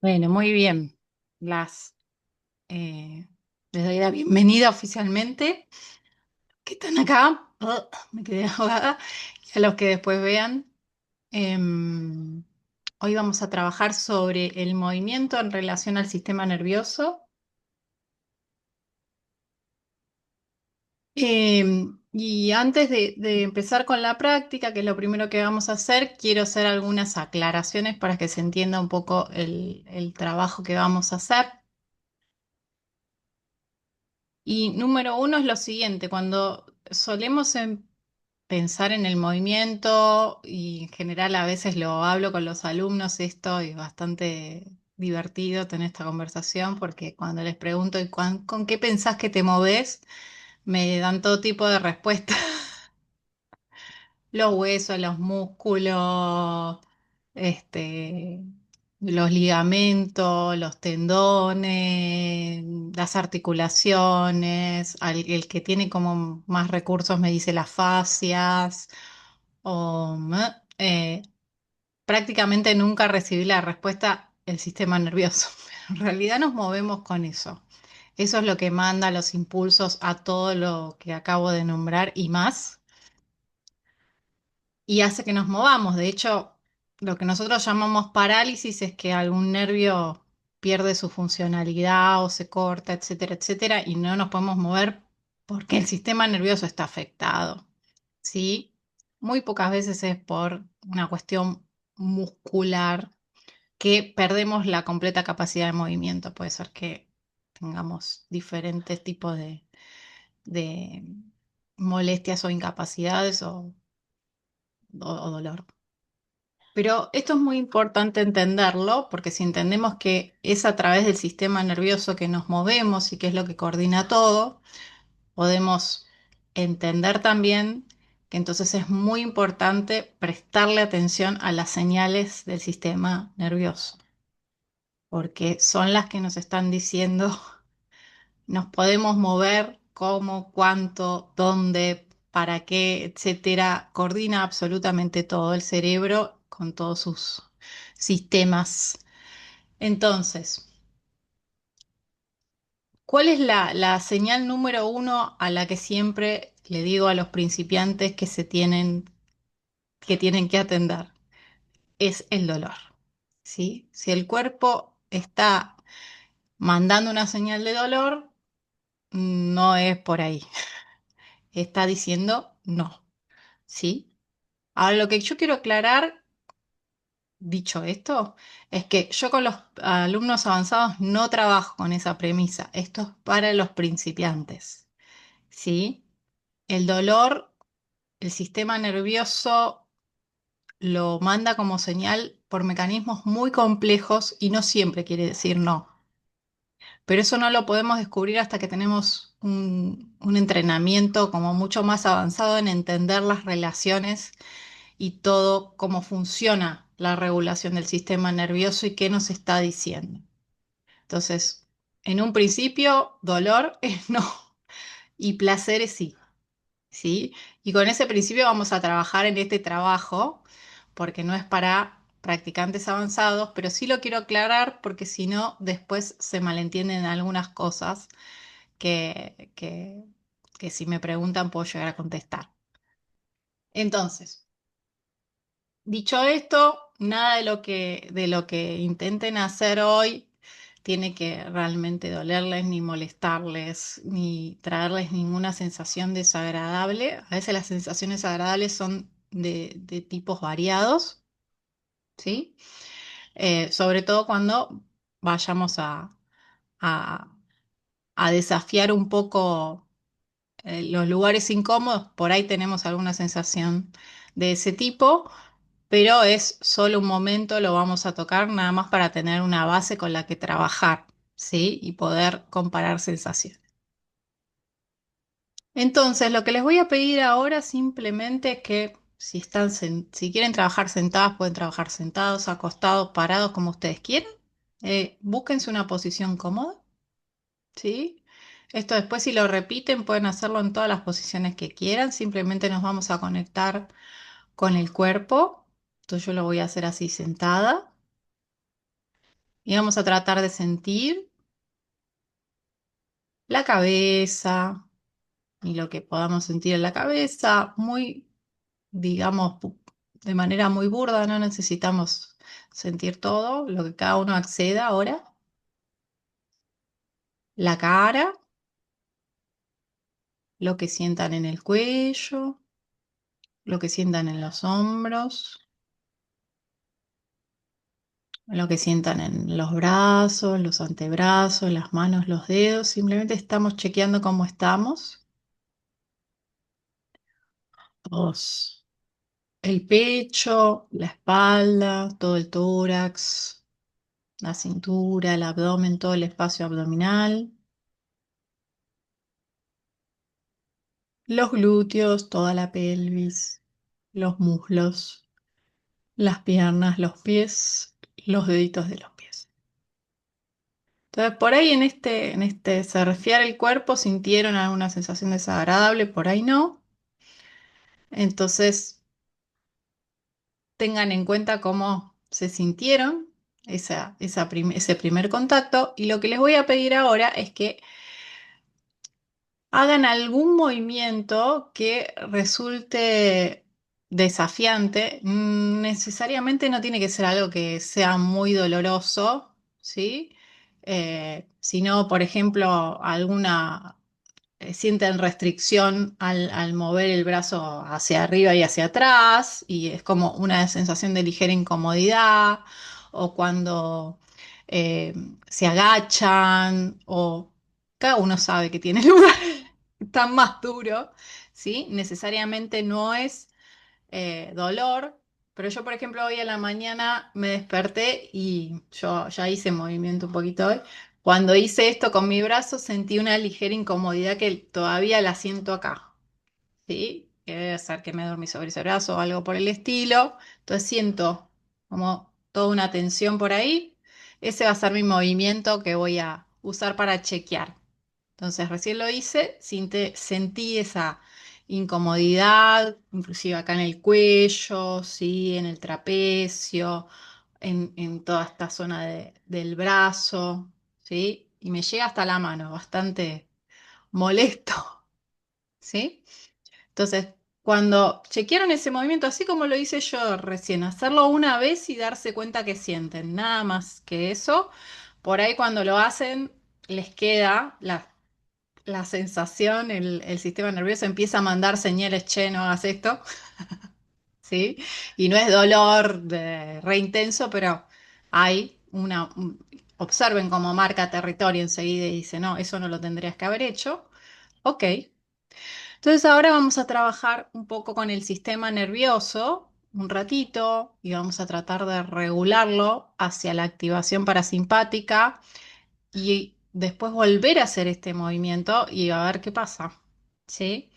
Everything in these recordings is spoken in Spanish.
Bueno, muy bien. Las eh, Les doy la bienvenida oficialmente. Que están acá. Me quedé ahogada. Y a los que después vean, em, hoy vamos a trabajar sobre el movimiento en relación al sistema nervioso. Y antes de empezar con la práctica, que es lo primero que vamos a hacer, quiero hacer algunas aclaraciones para que se entienda un poco el trabajo que vamos a hacer. Y número uno es lo siguiente, cuando solemos pensar en el movimiento y en general a veces lo hablo con los alumnos esto y es bastante divertido tener esta conversación porque cuando les pregunto ¿y con qué pensás que te movés? Me dan todo tipo de respuestas. Los huesos, los músculos, este, los ligamentos, los tendones, las articulaciones. El que tiene como más recursos me dice las fascias. O, eh, Prácticamente nunca recibí la respuesta el sistema nervioso. Pero en realidad nos movemos con eso. Eso es lo que manda los impulsos a todo lo que acabo de nombrar y más y hace que nos movamos. De hecho, lo que nosotros llamamos parálisis es que algún nervio pierde su funcionalidad o se corta, etcétera, etcétera, y no nos podemos mover porque el sistema nervioso está afectado, ¿sí? Muy pocas veces es por una cuestión muscular que perdemos la completa capacidad de movimiento. Puede ser que tengamos diferentes tipos de molestias o incapacidades o dolor. Pero esto es muy importante entenderlo porque si entendemos que es a través del sistema nervioso que nos movemos y que es lo que coordina todo, podemos entender también que entonces es muy importante prestarle atención a las señales del sistema nervioso, porque son las que nos están diciendo nos podemos mover, cómo, cuánto, dónde, para qué, etcétera. Coordina absolutamente todo el cerebro con todos sus sistemas. Entonces, ¿cuál es la señal número uno a la que siempre le digo a los principiantes que tienen que atender? Es el dolor, ¿sí? Si el cuerpo está mandando una señal de dolor, no es por ahí. Está diciendo no. ¿Sí? Ahora, lo que yo quiero aclarar, dicho esto, es que yo con los alumnos avanzados no trabajo con esa premisa. Esto es para los principiantes. ¿Sí? El dolor, el sistema nervioso lo manda como señal por mecanismos muy complejos y no siempre quiere decir no. Pero eso no lo podemos descubrir hasta que tenemos un entrenamiento como mucho más avanzado en entender las relaciones y todo cómo funciona la regulación del sistema nervioso y qué nos está diciendo. Entonces, en un principio, dolor es no y placer es sí, ¿sí? Y con ese principio vamos a trabajar en este trabajo, porque no es para practicantes avanzados, pero sí lo quiero aclarar porque si no, después se malentienden algunas cosas que, que, que si me preguntan puedo llegar a contestar. Entonces, dicho esto, nada de lo que intenten hacer hoy tiene que realmente dolerles, ni molestarles, ni traerles ninguna sensación desagradable. A veces las sensaciones agradables son de tipos variados, ¿sí? Sobre todo cuando vayamos a- a desafiar un poco los lugares incómodos, por ahí tenemos alguna sensación de ese tipo, pero es solo un momento, lo vamos a tocar nada más para tener una base con la que trabajar, ¿sí? Y poder comparar sensaciones. Entonces, lo que les voy a pedir ahora simplemente es que si quieren trabajar sentadas, pueden trabajar sentados, acostados, parados, como ustedes quieran. Búsquense una posición cómoda, ¿sí? Esto después si lo repiten pueden hacerlo en todas las posiciones que quieran, simplemente nos vamos a conectar con el cuerpo. Entonces yo lo voy a hacer así sentada y vamos a tratar de sentir la cabeza y lo que podamos sentir en la cabeza, muy, digamos, de manera muy burda, no necesitamos sentir todo, lo que cada uno acceda ahora, la cara, lo que sientan en el cuello, lo que sientan en los hombros, lo que sientan en los brazos, los antebrazos, las manos, los dedos. Simplemente estamos chequeando cómo estamos. Dos. El pecho, la espalda, todo el tórax, la cintura, el abdomen, todo el espacio abdominal, los glúteos, toda la pelvis, los muslos, las piernas, los pies, los deditos de los pies. Entonces, por ahí en este surfear el cuerpo sintieron alguna sensación desagradable, por ahí no. Entonces, tengan en cuenta cómo se sintieron ese primer contacto. Y lo que les voy a pedir ahora es que hagan algún movimiento que resulte desafiante. Necesariamente no tiene que ser algo que sea muy doloroso, ¿sí? Sino, por ejemplo, sienten restricción al mover el brazo hacia arriba y hacia atrás, y es como una sensación de ligera incomodidad, o cuando eh, se agachan, o cada uno sabe que tiene lugar tan más duro, ¿sí? Necesariamente no es dolor. Pero yo, por ejemplo, hoy a la mañana me desperté y yo ya hice movimiento un poquito hoy. Cuando hice esto con mi brazo sentí una ligera incomodidad que todavía la siento acá, ¿sí? Que debe ser que me dormí sobre ese brazo o algo por el estilo. Entonces siento como toda una tensión por ahí. Ese va a ser mi movimiento que voy a usar para chequear. Entonces recién lo hice, sentí esa incomodidad, inclusive acá en el cuello, ¿sí? En el trapecio, en toda esta zona del brazo, ¿sí? Y me llega hasta la mano, bastante molesto, ¿sí? Entonces, cuando chequearon ese movimiento, así como lo hice yo recién, hacerlo una vez y darse cuenta que sienten, nada más que eso. Por ahí cuando lo hacen, les queda la sensación, el sistema nervioso empieza a mandar señales, che, no hagas esto, ¿sí? Y no es dolor de re intenso, pero hay observen cómo marca territorio enseguida y dice, no, eso no lo tendrías que haber hecho. Ok, entonces ahora vamos a trabajar un poco con el sistema nervioso, un ratito, y vamos a tratar de regularlo hacia la activación parasimpática y después volver a hacer este movimiento y a ver qué pasa, ¿sí?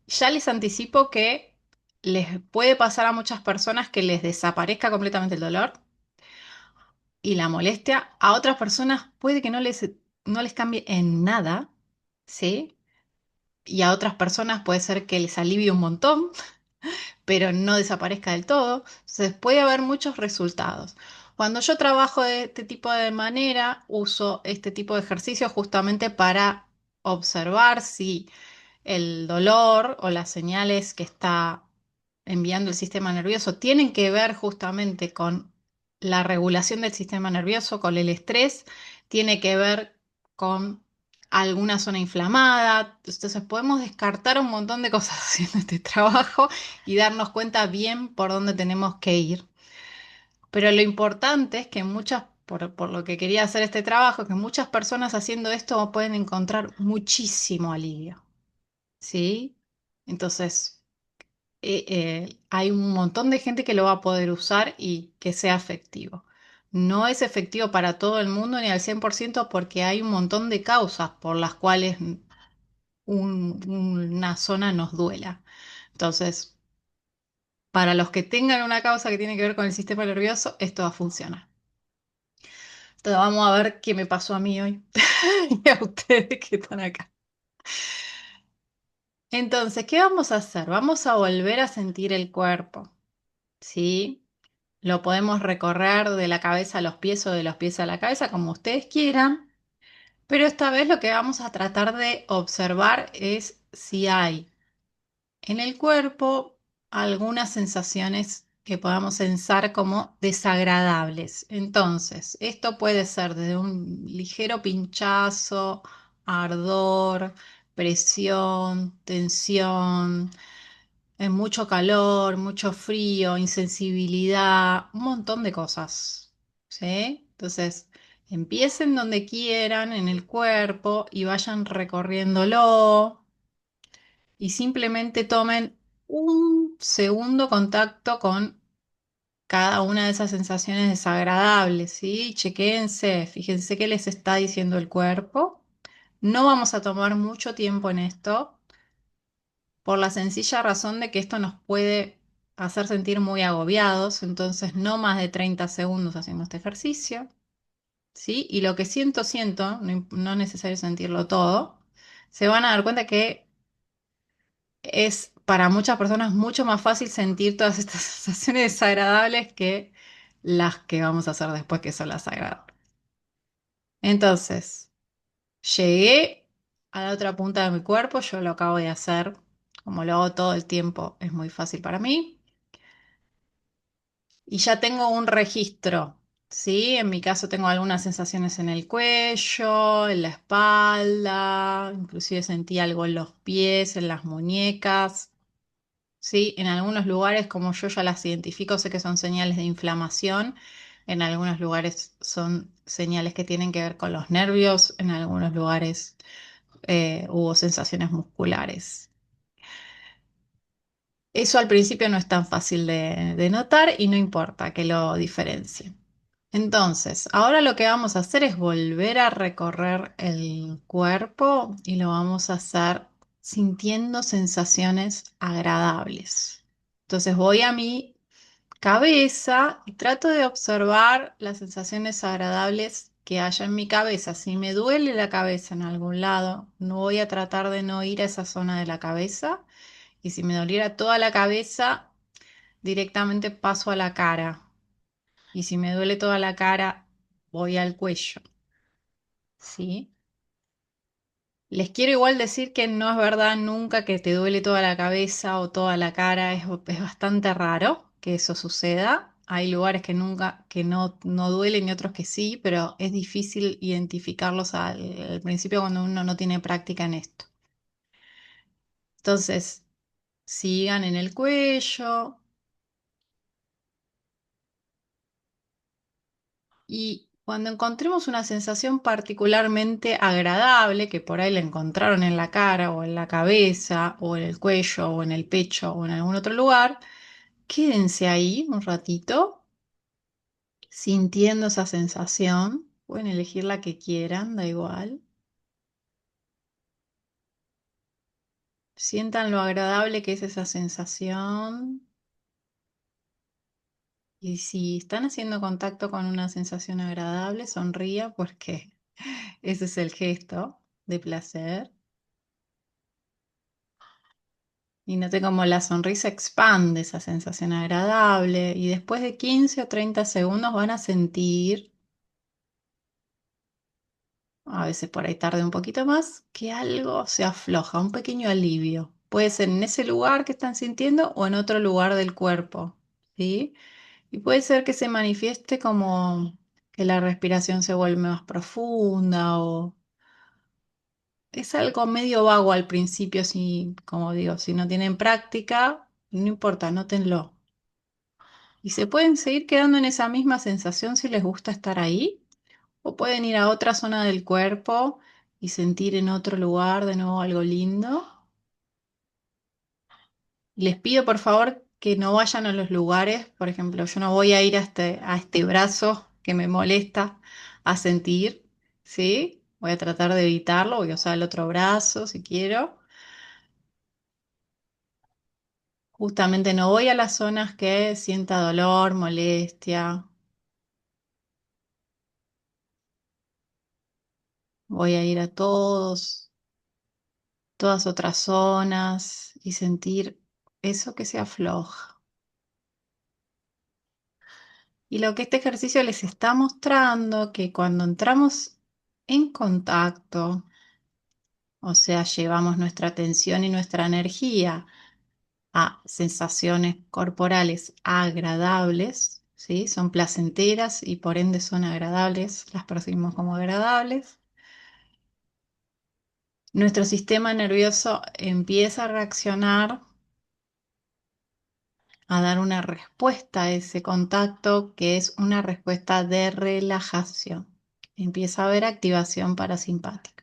Ya les anticipo que les puede pasar a muchas personas que les desaparezca completamente el dolor y la molestia. A otras personas puede que no les cambie en nada, ¿sí? Y a otras personas puede ser que les alivie un montón, pero no desaparezca del todo. Entonces puede haber muchos resultados. Cuando yo trabajo de este tipo de manera, uso este tipo de ejercicios justamente para observar si el dolor o las señales que está enviando el sistema nervioso tienen que ver justamente con la regulación del sistema nervioso, con el estrés, tiene que ver con alguna zona inflamada. Entonces podemos descartar un montón de cosas haciendo este trabajo y darnos cuenta bien por dónde tenemos que ir. Pero lo importante es que por lo que quería hacer este trabajo, que muchas personas haciendo esto pueden encontrar muchísimo alivio. ¿Sí? Entonces, hay un montón de gente que lo va a poder usar y que sea efectivo. No es efectivo para todo el mundo ni al 100% porque hay un montón de causas por las cuales una zona nos duela. Entonces, para los que tengan una causa que tiene que ver con el sistema nervioso, esto va a funcionar. Entonces, vamos a ver qué me pasó a mí hoy y a ustedes que están acá. Entonces, ¿qué vamos a hacer? Vamos a volver a sentir el cuerpo, ¿sí? Lo podemos recorrer de la cabeza a los pies o de los pies a la cabeza, como ustedes quieran. Pero esta vez lo que vamos a tratar de observar es si hay en el cuerpo algunas sensaciones que podamos sensar como desagradables. Entonces, esto puede ser desde un ligero pinchazo, ardor, presión, tensión, mucho calor, mucho frío, insensibilidad, un montón de cosas. ¿Sí? Entonces, empiecen donde quieran en el cuerpo y vayan recorriéndolo y simplemente tomen un segundo contacto con cada una de esas sensaciones desagradables, ¿sí? Chequéense, fíjense qué les está diciendo el cuerpo. No vamos a tomar mucho tiempo en esto por la sencilla razón de que esto nos puede hacer sentir muy agobiados, entonces no más de 30 segundos haciendo este ejercicio, ¿sí? Y lo que siento, siento, no es necesario sentirlo todo. Se van a dar cuenta que es para muchas personas mucho más fácil sentir todas estas sensaciones desagradables que las que vamos a hacer después, que son las agradables. Entonces, llegué a la otra punta de mi cuerpo, yo lo acabo de hacer, como lo hago todo el tiempo, es muy fácil para mí. Y ya tengo un registro, ¿sí? En mi caso tengo algunas sensaciones en el cuello, en la espalda, inclusive sentí algo en los pies, en las muñecas. Sí, en algunos lugares, como yo ya las identifico, sé que son señales de inflamación. En algunos lugares son señales que tienen que ver con los nervios. En algunos lugares hubo sensaciones musculares. Eso al principio no es tan fácil de notar y no importa que lo diferencie. Entonces, ahora lo que vamos a hacer es volver a recorrer el cuerpo y lo vamos a hacer sintiendo sensaciones agradables. Entonces voy a mi cabeza y trato de observar las sensaciones agradables que haya en mi cabeza. Si me duele la cabeza en algún lado, no voy a tratar de no ir a esa zona de la cabeza. Y si me doliera toda la cabeza, directamente paso a la cara. Y si me duele toda la cara, voy al cuello. ¿Sí? Les quiero igual decir que no es verdad nunca que te duele toda la cabeza o toda la cara. Es bastante raro que eso suceda. Hay lugares que nunca, que no duelen y otros que sí, pero es difícil identificarlos al principio cuando uno no tiene práctica en esto. Entonces, sigan en el cuello. Y cuando encontremos una sensación particularmente agradable, que por ahí la encontraron en la cara o en la cabeza o en el cuello o en el pecho o en algún otro lugar, quédense ahí un ratito sintiendo esa sensación. Pueden elegir la que quieran, da igual. Sientan lo agradable que es esa sensación. Y si están haciendo contacto con una sensación agradable, sonría porque ese es el gesto de placer. Y note cómo la sonrisa expande esa sensación agradable y después de 15 o 30 segundos van a sentir, a veces por ahí tarde un poquito más, que algo se afloja, un pequeño alivio. Puede ser en ese lugar que están sintiendo o en otro lugar del cuerpo, ¿sí? Y puede ser que se manifieste como que la respiración se vuelve más profunda o es algo medio vago al principio, si, como digo, si no tienen práctica, no importa, nótenlo. Y se pueden seguir quedando en esa misma sensación si les gusta estar ahí, o pueden ir a otra zona del cuerpo y sentir en otro lugar de nuevo algo lindo. Les pido por favor que no vayan a los lugares, por ejemplo, yo no voy a ir a este brazo que me molesta a sentir, ¿sí? Voy a tratar de evitarlo, voy a usar el otro brazo si quiero. Justamente no voy a las zonas que sienta dolor, molestia. Voy a ir a todas otras zonas y sentir eso que se afloja. Y lo que este ejercicio les está mostrando que cuando entramos en contacto, o sea, llevamos nuestra atención y nuestra energía a sensaciones corporales agradables, ¿sí? Son placenteras y por ende son agradables, las percibimos como agradables. Nuestro sistema nervioso empieza a reaccionar, a dar una respuesta a ese contacto que es una respuesta de relajación. Empieza a haber activación parasimpática.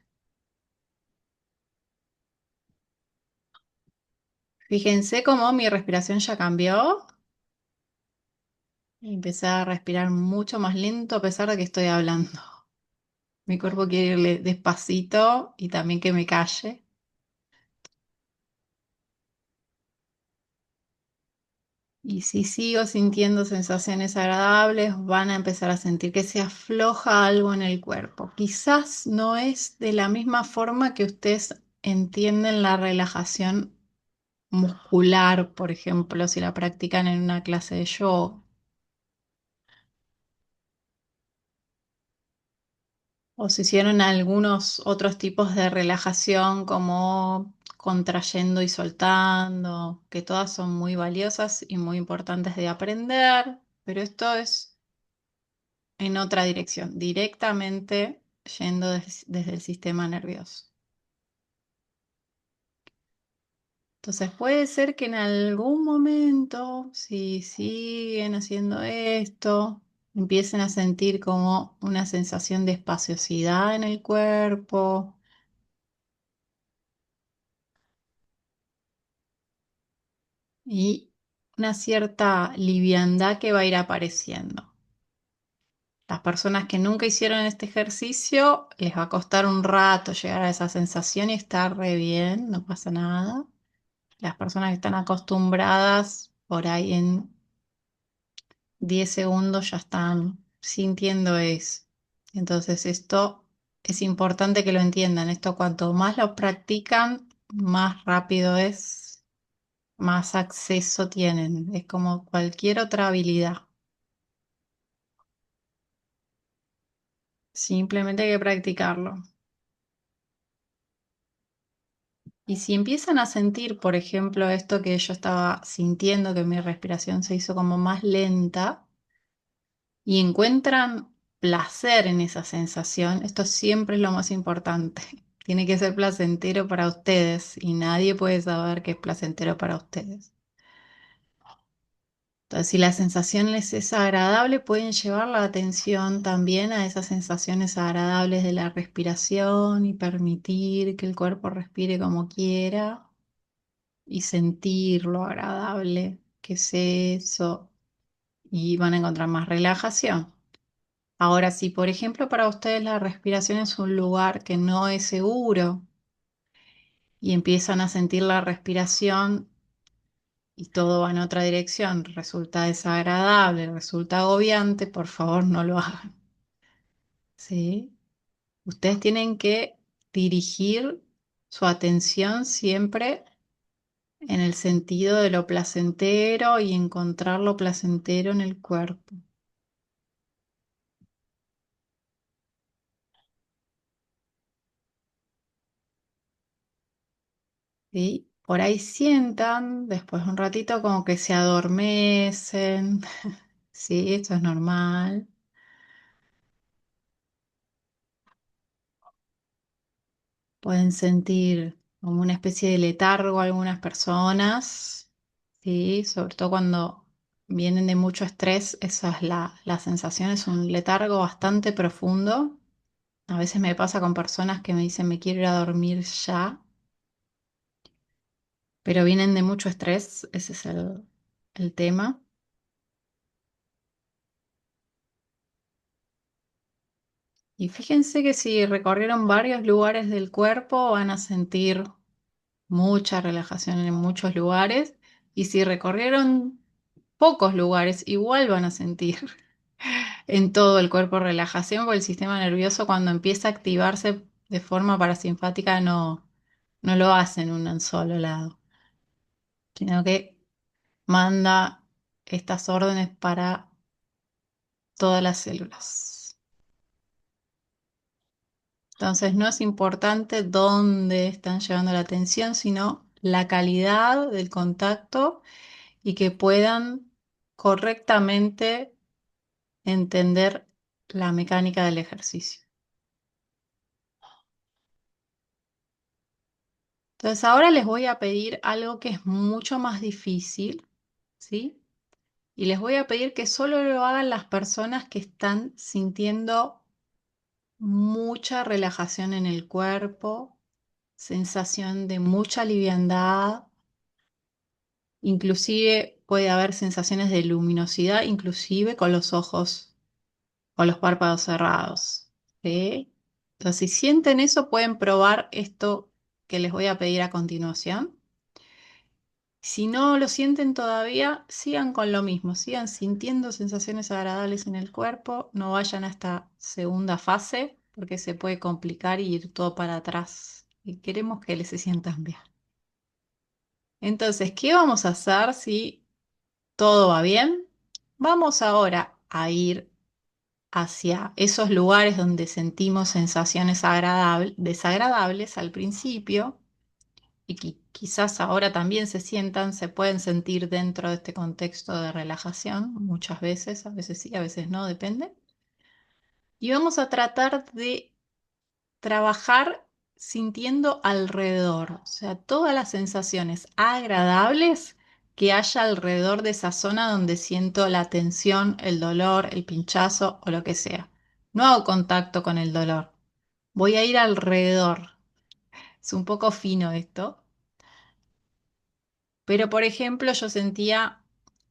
Fíjense cómo mi respiración ya cambió. Empecé a respirar mucho más lento a pesar de que estoy hablando. Mi cuerpo quiere irle despacito y también que me calle. Y si sigo sintiendo sensaciones agradables, van a empezar a sentir que se afloja algo en el cuerpo. Quizás no es de la misma forma que ustedes entienden la relajación muscular, por ejemplo, si la practican en una clase de yoga. O se hicieron algunos otros tipos de relajación como contrayendo y soltando, que todas son muy valiosas y muy importantes de aprender, pero esto es en otra dirección, directamente yendo desde el sistema nervioso. Entonces puede ser que en algún momento, si siguen haciendo esto, empiecen a sentir como una sensación de espaciosidad en el cuerpo y una cierta liviandad que va a ir apareciendo. Las personas que nunca hicieron este ejercicio les va a costar un rato llegar a esa sensación y está re bien, no pasa nada. Las personas que están acostumbradas, por ahí en 10 segundos ya están sintiendo eso. Entonces esto es importante que lo entiendan. Esto cuanto más lo practican, más rápido es, más acceso tienen. Es como cualquier otra habilidad. Simplemente hay que practicarlo. Y si empiezan a sentir, por ejemplo, esto que yo estaba sintiendo, que mi respiración se hizo como más lenta, y encuentran placer en esa sensación, esto siempre es lo más importante. Tiene que ser placentero para ustedes y nadie puede saber que es placentero para ustedes. Entonces, si la sensación les es agradable, pueden llevar la atención también a esas sensaciones agradables de la respiración y permitir que el cuerpo respire como quiera y sentir lo agradable que es eso y van a encontrar más relajación. Ahora, si por ejemplo para ustedes la respiración es un lugar que no es seguro y empiezan a sentir la respiración y todo va en otra dirección, resulta desagradable, resulta agobiante, por favor no lo hagan, ¿sí? Ustedes tienen que dirigir su atención siempre en el sentido de lo placentero y encontrar lo placentero en el cuerpo. ¿Sí? Por ahí sientan, después de un ratito, como que se adormecen. Sí, esto es normal. Pueden sentir como una especie de letargo algunas personas. Sí, sobre todo cuando vienen de mucho estrés, esa es la sensación, es un letargo bastante profundo. A veces me pasa con personas que me dicen me quiero ir a dormir ya, pero vienen de mucho estrés, ese es el tema. Y fíjense que si recorrieron varios lugares del cuerpo van a sentir mucha relajación en muchos lugares y si recorrieron pocos lugares igual van a sentir en todo el cuerpo relajación porque el sistema nervioso cuando empieza a activarse de forma parasimpática no lo hace en un solo lado, sino que manda estas órdenes para todas las células. Entonces no es importante dónde están llevando la atención, sino la calidad del contacto y que puedan correctamente entender la mecánica del ejercicio. Entonces ahora les voy a pedir algo que es mucho más difícil, ¿sí? Y les voy a pedir que solo lo hagan las personas que están sintiendo mucha relajación en el cuerpo, sensación de mucha liviandad, inclusive puede haber sensaciones de luminosidad, inclusive con los ojos o los párpados cerrados, ¿sí? Entonces, si sienten eso, pueden probar esto que les voy a pedir a continuación. Si no lo sienten todavía, sigan con lo mismo, sigan sintiendo sensaciones agradables en el cuerpo, no vayan a esta segunda fase porque se puede complicar y ir todo para atrás. Y queremos que les se sientan bien. Entonces, ¿qué vamos a hacer si todo va bien? Vamos ahora a ir hacia esos lugares donde sentimos sensaciones desagradables al principio y quizás ahora también se pueden sentir dentro de este contexto de relajación, muchas veces, a veces sí, a veces no, depende. Y vamos a tratar de trabajar sintiendo alrededor, o sea, todas las sensaciones agradables que haya alrededor de esa zona donde siento la tensión, el dolor, el pinchazo o lo que sea. No hago contacto con el dolor, voy a ir alrededor. Es un poco fino esto. Pero, por ejemplo, yo sentía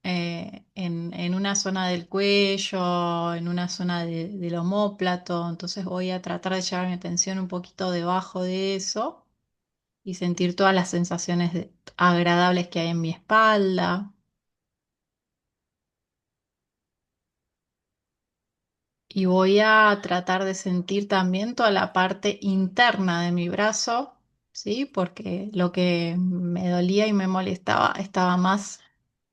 en una zona del cuello, en una zona del omóplato, entonces voy a tratar de llevar mi atención un poquito debajo de eso y sentir todas las sensaciones agradables que hay en mi espalda. Y voy a tratar de sentir también toda la parte interna de mi brazo, ¿sí? Porque lo que me dolía y me molestaba estaba más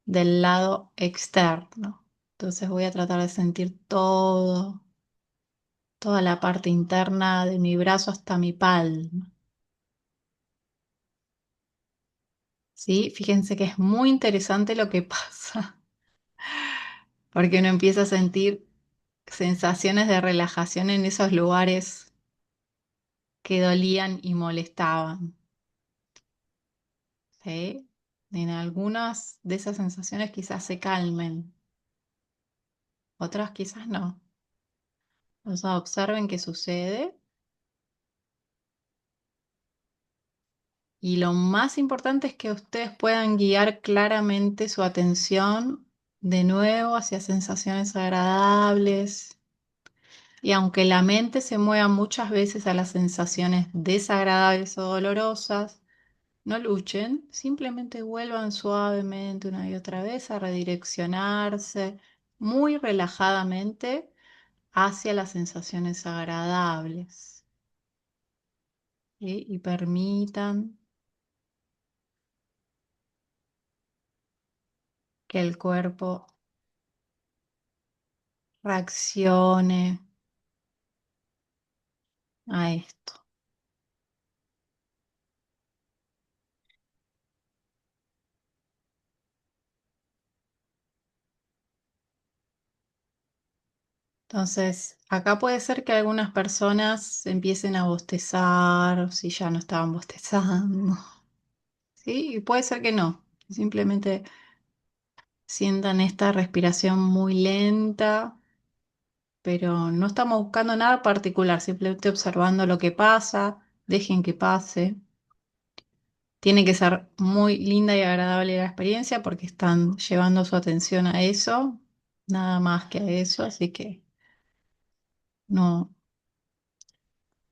del lado externo. Entonces voy a tratar de sentir toda la parte interna de mi brazo hasta mi palma, ¿sí? Fíjense que es muy interesante lo que pasa, porque uno empieza a sentir sensaciones de relajación en esos lugares que dolían y molestaban, ¿sí? En algunas de esas sensaciones quizás se calmen, otras quizás no. O sea, observen qué sucede. Y lo más importante es que ustedes puedan guiar claramente su atención de nuevo hacia sensaciones agradables. Y aunque la mente se mueva muchas veces a las sensaciones desagradables o dolorosas, no luchen, simplemente vuelvan suavemente una y otra vez a redireccionarse muy relajadamente hacia las sensaciones agradables. ¿Sí? Y permitan que el cuerpo reaccione a esto. Entonces, acá puede ser que algunas personas empiecen a bostezar, si ya no estaban bostezando, ¿sí? Y puede ser que no, simplemente sientan esta respiración muy lenta, pero no estamos buscando nada particular, simplemente observando lo que pasa, dejen que pase. Tiene que ser muy linda y agradable la experiencia porque están llevando su atención a eso, nada más que a eso, así que no,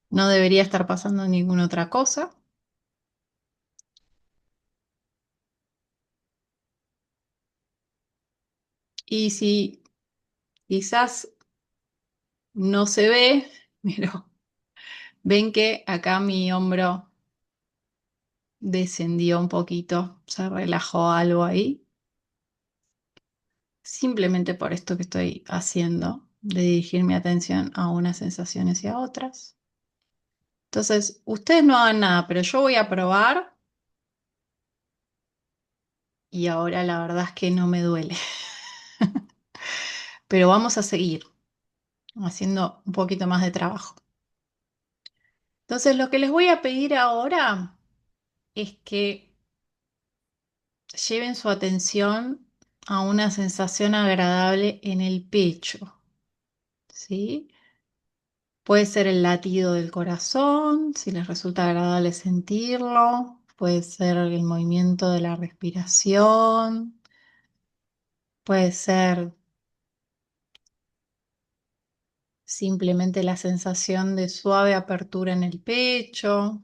no debería estar pasando ninguna otra cosa. Y si quizás no se ve, pero ven que acá mi hombro descendió un poquito, se relajó algo ahí, simplemente por esto que estoy haciendo. de dirigir mi atención a unas sensaciones y a otras. Entonces, ustedes no hagan nada, pero yo voy a probar y ahora la verdad es que no me duele. Pero vamos a seguir haciendo un poquito más de trabajo. Entonces, lo que les voy a pedir ahora es que lleven su atención a una sensación agradable en el pecho, ¿sí? Puede ser el latido del corazón, si les resulta agradable sentirlo, puede ser el movimiento de la respiración, puede ser simplemente la sensación de suave apertura en el pecho.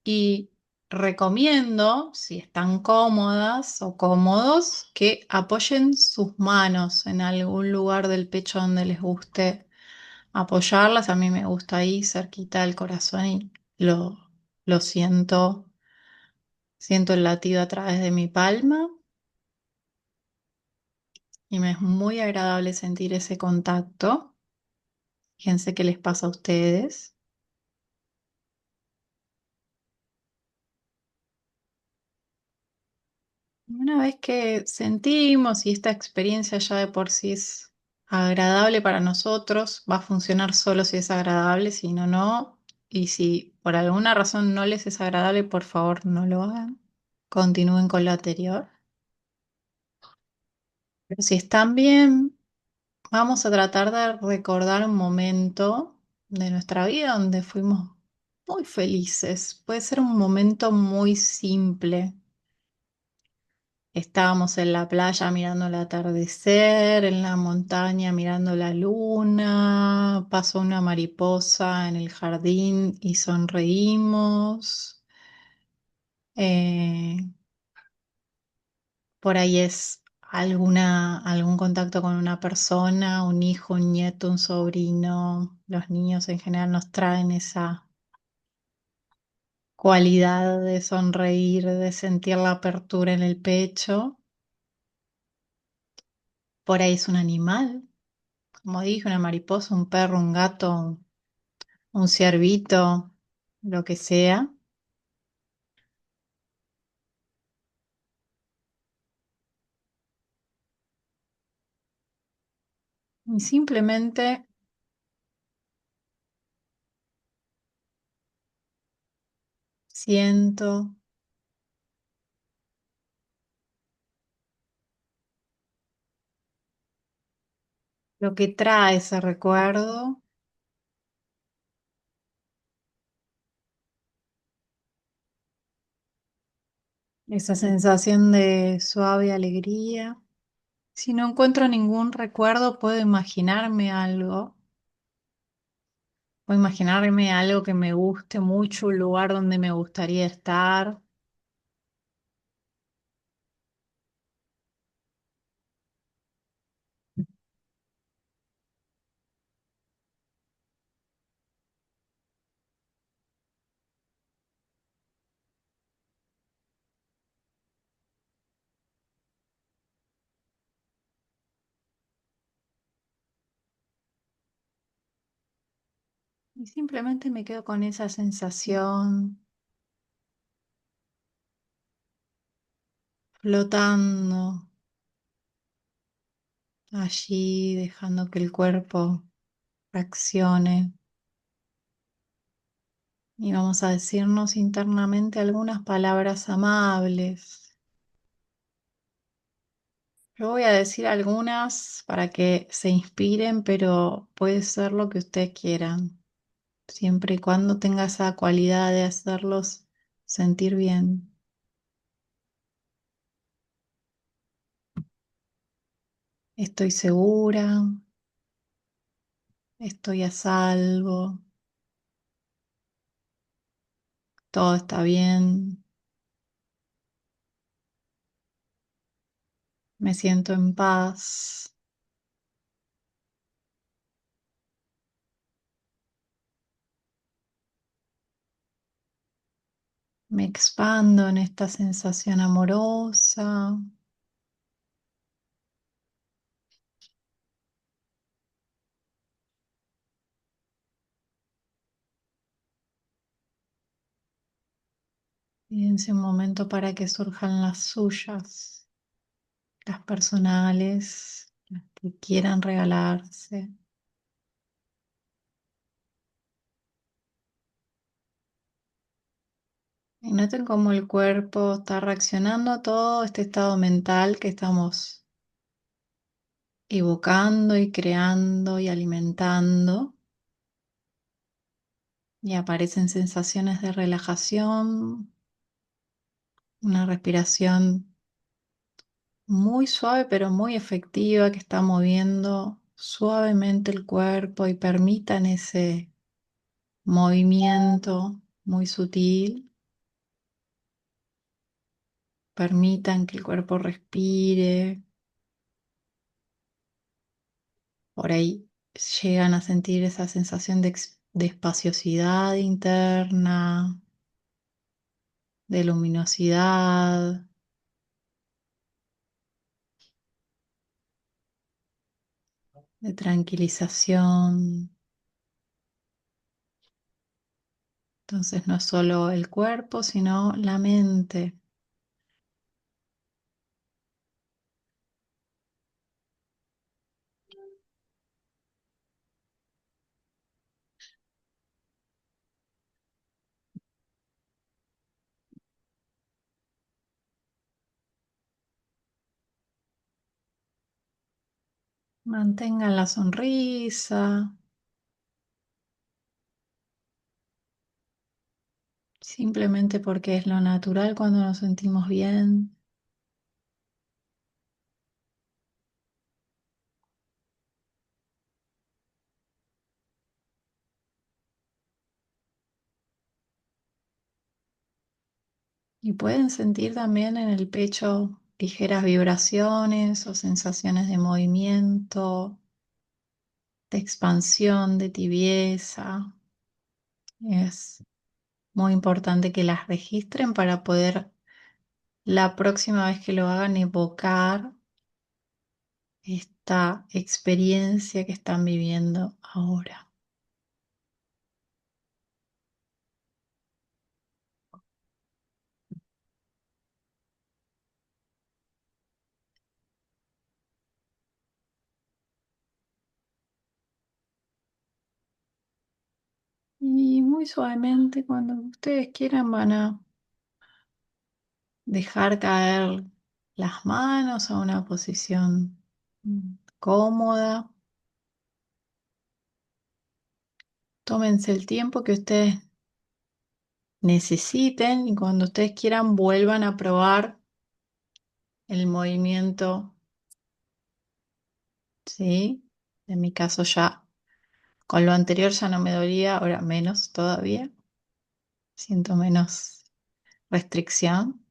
Y recomiendo, si están cómodas o cómodos, que apoyen sus manos en algún lugar del pecho donde les guste apoyarlas. A mí me gusta ahí cerquita del corazón y lo siento, siento el latido a través de mi palma y me es muy agradable sentir ese contacto. Fíjense qué les pasa a ustedes. Una vez que sentimos y esta experiencia ya de por sí es agradable para nosotros, va a funcionar solo si es agradable, si no, no. Y si por alguna razón no les es agradable, por favor no lo hagan. Continúen con lo anterior. Pero si están bien, vamos a tratar de recordar un momento de nuestra vida donde fuimos muy felices. Puede ser un momento muy simple. Estábamos en la playa mirando el atardecer, en la montaña mirando la luna, pasó una mariposa en el jardín y sonreímos. Eh, por ahí es algún contacto con una persona, un hijo, un nieto, un sobrino. Los niños en general nos traen esa cualidad de sonreír, de sentir la apertura en el pecho. Por ahí es un animal, como dije, una mariposa, un perro, un gato, un ciervito, lo que sea. Y simplemente siento lo que trae ese recuerdo, esa sensación de suave alegría. Si no encuentro ningún recuerdo, puedo imaginarme algo que me guste mucho, un lugar donde me gustaría estar. Y simplemente me quedo con esa sensación, flotando allí, dejando que el cuerpo reaccione. Y vamos a decirnos internamente algunas palabras amables. Yo voy a decir algunas para que se inspiren, pero puede ser lo que ustedes quieran, siempre y cuando tenga esa cualidad de hacerlos sentir bien. Estoy segura, estoy a salvo, todo está bien, me siento en paz, me expando en esta sensación amorosa. Dense un momento para que surjan las suyas, las personales, las que quieran regalarse. Y noten cómo el cuerpo está reaccionando a todo este estado mental que estamos evocando y creando y alimentando. Y aparecen sensaciones de relajación, una respiración muy suave pero muy efectiva que está moviendo suavemente el cuerpo y permitan ese movimiento muy sutil. Permitan que el cuerpo respire. Por ahí llegan a sentir esa sensación de espaciosidad interna, de luminosidad, de tranquilización. Entonces no es solo el cuerpo, sino la mente. Mantengan la sonrisa, simplemente porque es lo natural cuando nos sentimos bien. Y pueden sentir también en el pecho ligeras vibraciones o sensaciones de movimiento, de expansión, de tibieza. Es muy importante que las registren para poder la próxima vez que lo hagan evocar esta experiencia que están viviendo ahora. Y muy suavemente, cuando ustedes quieran, van a dejar caer las manos a una posición cómoda. Tómense el tiempo que ustedes necesiten y cuando ustedes quieran vuelvan a probar el movimiento, ¿sí? En mi caso ya, con lo anterior ya no me dolía, ahora menos todavía. Siento menos restricción.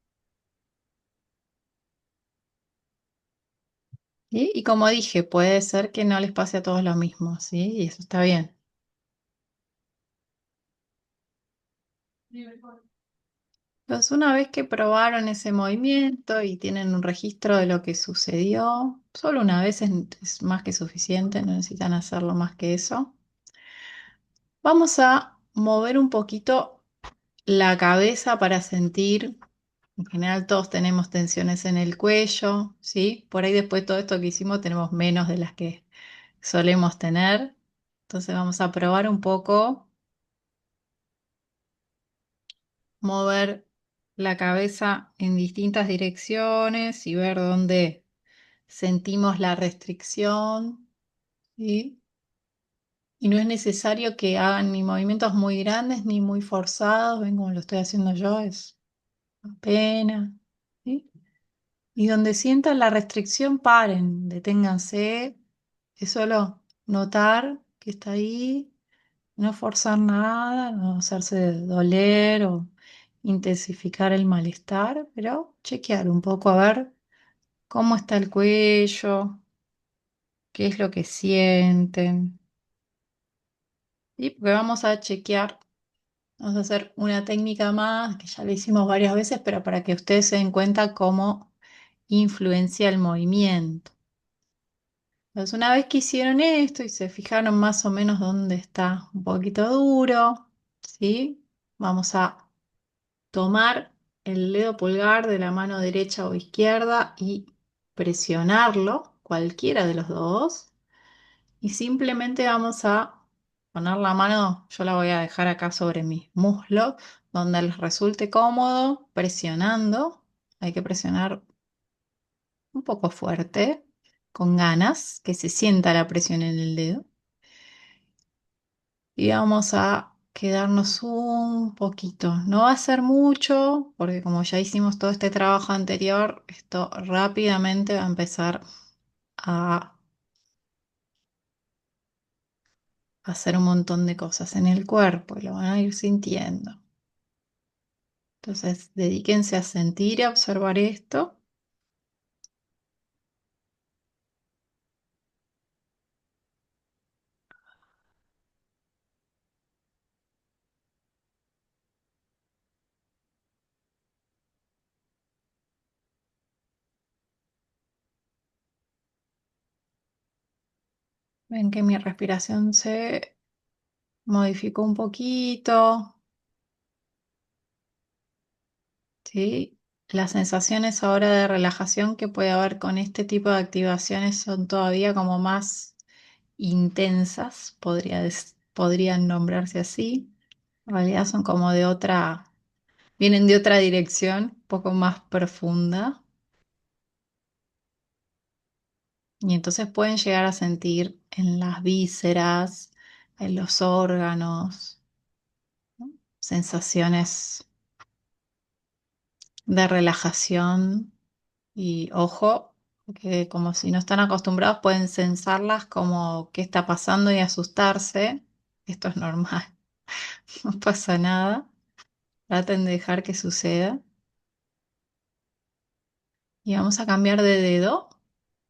¿Sí? Y como dije, puede ser que no les pase a todos lo mismo, ¿sí? Y eso está bien. Entonces, una vez que probaron ese movimiento y tienen un registro de lo que sucedió, solo una vez es más que suficiente, no necesitan hacerlo más que eso. Vamos a mover un poquito la cabeza para sentir, en general todos tenemos tensiones en el cuello, ¿sí? Por ahí después de todo esto que hicimos tenemos menos de las que solemos tener. Entonces vamos a probar un poco, mover la cabeza en distintas direcciones y ver dónde sentimos la restricción, ¿sí? Y no es necesario que hagan ni movimientos muy grandes ni muy forzados, ven como lo estoy haciendo yo, es apenas, ¿sí? Y donde sientan la restricción, paren, deténganse, es solo notar que está ahí, no forzar nada, no hacerse doler o intensificar el malestar, pero chequear un poco a ver cómo está el cuello, qué es lo que sienten. Y porque vamos a chequear, vamos a hacer una técnica más, que ya la hicimos varias veces, pero para que ustedes se den cuenta cómo influencia el movimiento. Entonces, una vez que hicieron esto y se fijaron más o menos dónde está un poquito duro, ¿sí? Vamos a tomar el dedo pulgar de la mano derecha o izquierda y presionarlo, cualquiera de los dos, y simplemente vamos a poner la mano, yo la voy a dejar acá sobre mi muslo, donde les resulte cómodo, presionando. Hay que presionar un poco fuerte, con ganas, que se sienta la presión en el dedo. Y vamos a quedarnos un poquito. No va a ser mucho, porque como ya hicimos todo este trabajo anterior, esto rápidamente va a empezar a hacer un montón de cosas en el cuerpo y lo van a ir sintiendo. Entonces, dedíquense a sentir y a observar esto. Ven que mi respiración se modificó un poquito, ¿sí? Las sensaciones ahora de relajación que puede haber con este tipo de activaciones son todavía como más intensas, podrían nombrarse así. En realidad son como de otra, vienen de otra dirección, un poco más profunda. Y entonces pueden llegar a sentir en las vísceras, en los órganos, ¿no? Sensaciones de relajación y ojo, que como si no están acostumbrados pueden sensarlas como qué está pasando y asustarse. Esto es normal, no pasa nada. Traten de dejar que suceda. Y vamos a cambiar de dedo,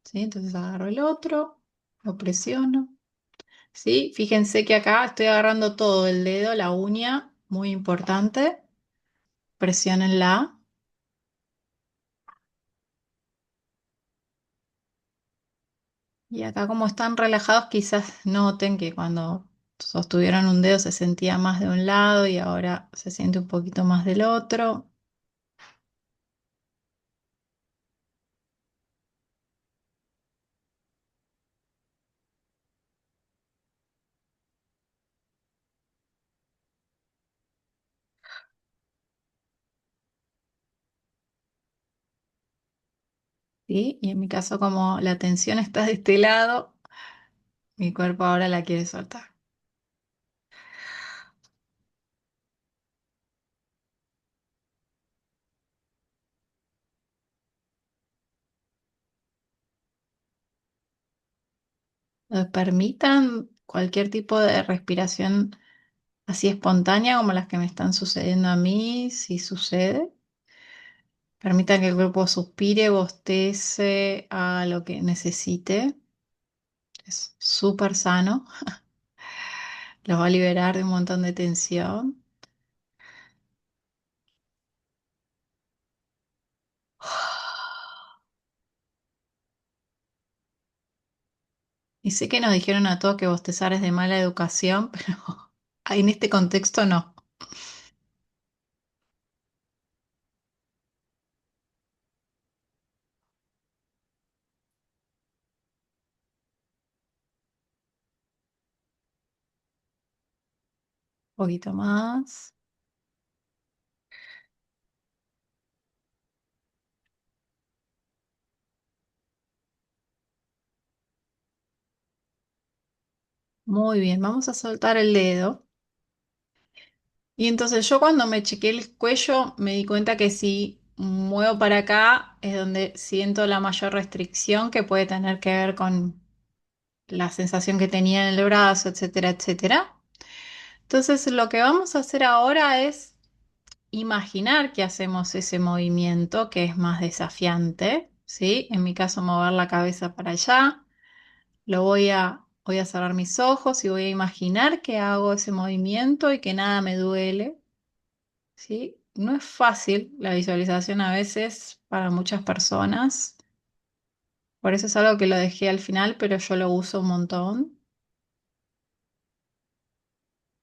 ¿sí? Entonces agarro el otro, lo presiono, ¿sí? Fíjense que acá estoy agarrando todo el dedo, la uña, muy importante. Presiónenla. Y acá como están relajados, quizás noten que cuando sostuvieron un dedo se sentía más de un lado y ahora se siente un poquito más del otro. ¿Sí? Y en mi caso, como la tensión está de este lado, mi cuerpo ahora la quiere soltar. Permitan cualquier tipo de respiración así espontánea como las que me están sucediendo a mí, si sucede. Permitan que el cuerpo suspire, bostece a lo que necesite. Es súper sano. Los va a liberar de un montón de tensión. Y sé que nos dijeron a todos que bostezar es de mala educación, pero en este contexto no. Un poquito más. Muy bien, vamos a soltar el dedo. Y entonces yo cuando me chequeé el cuello me di cuenta que si muevo para acá es donde siento la mayor restricción que puede tener que ver con la sensación que tenía en el brazo, etcétera, etcétera. Entonces lo que vamos a hacer ahora es imaginar que hacemos ese movimiento que es más desafiante, ¿sí? En mi caso mover la cabeza para allá. Voy a cerrar mis ojos y voy a imaginar que hago ese movimiento y que nada me duele. ¿Sí? No es fácil la visualización a veces para muchas personas, por eso es algo que lo dejé al final, pero yo lo uso un montón.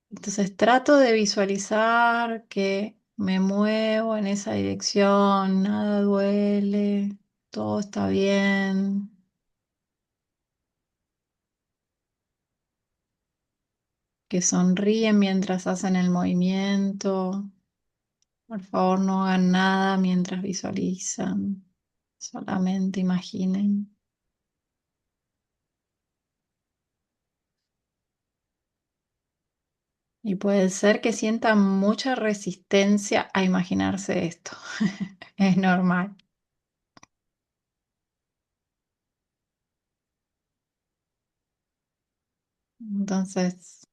Entonces trato de visualizar que Me muevo en esa dirección, nada duele, todo está bien. Que sonríen mientras hacen el movimiento. Por favor, no hagan nada mientras visualizan. Solamente imaginen. Y puede ser que sientan mucha resistencia a imaginarse esto. Es normal. Entonces,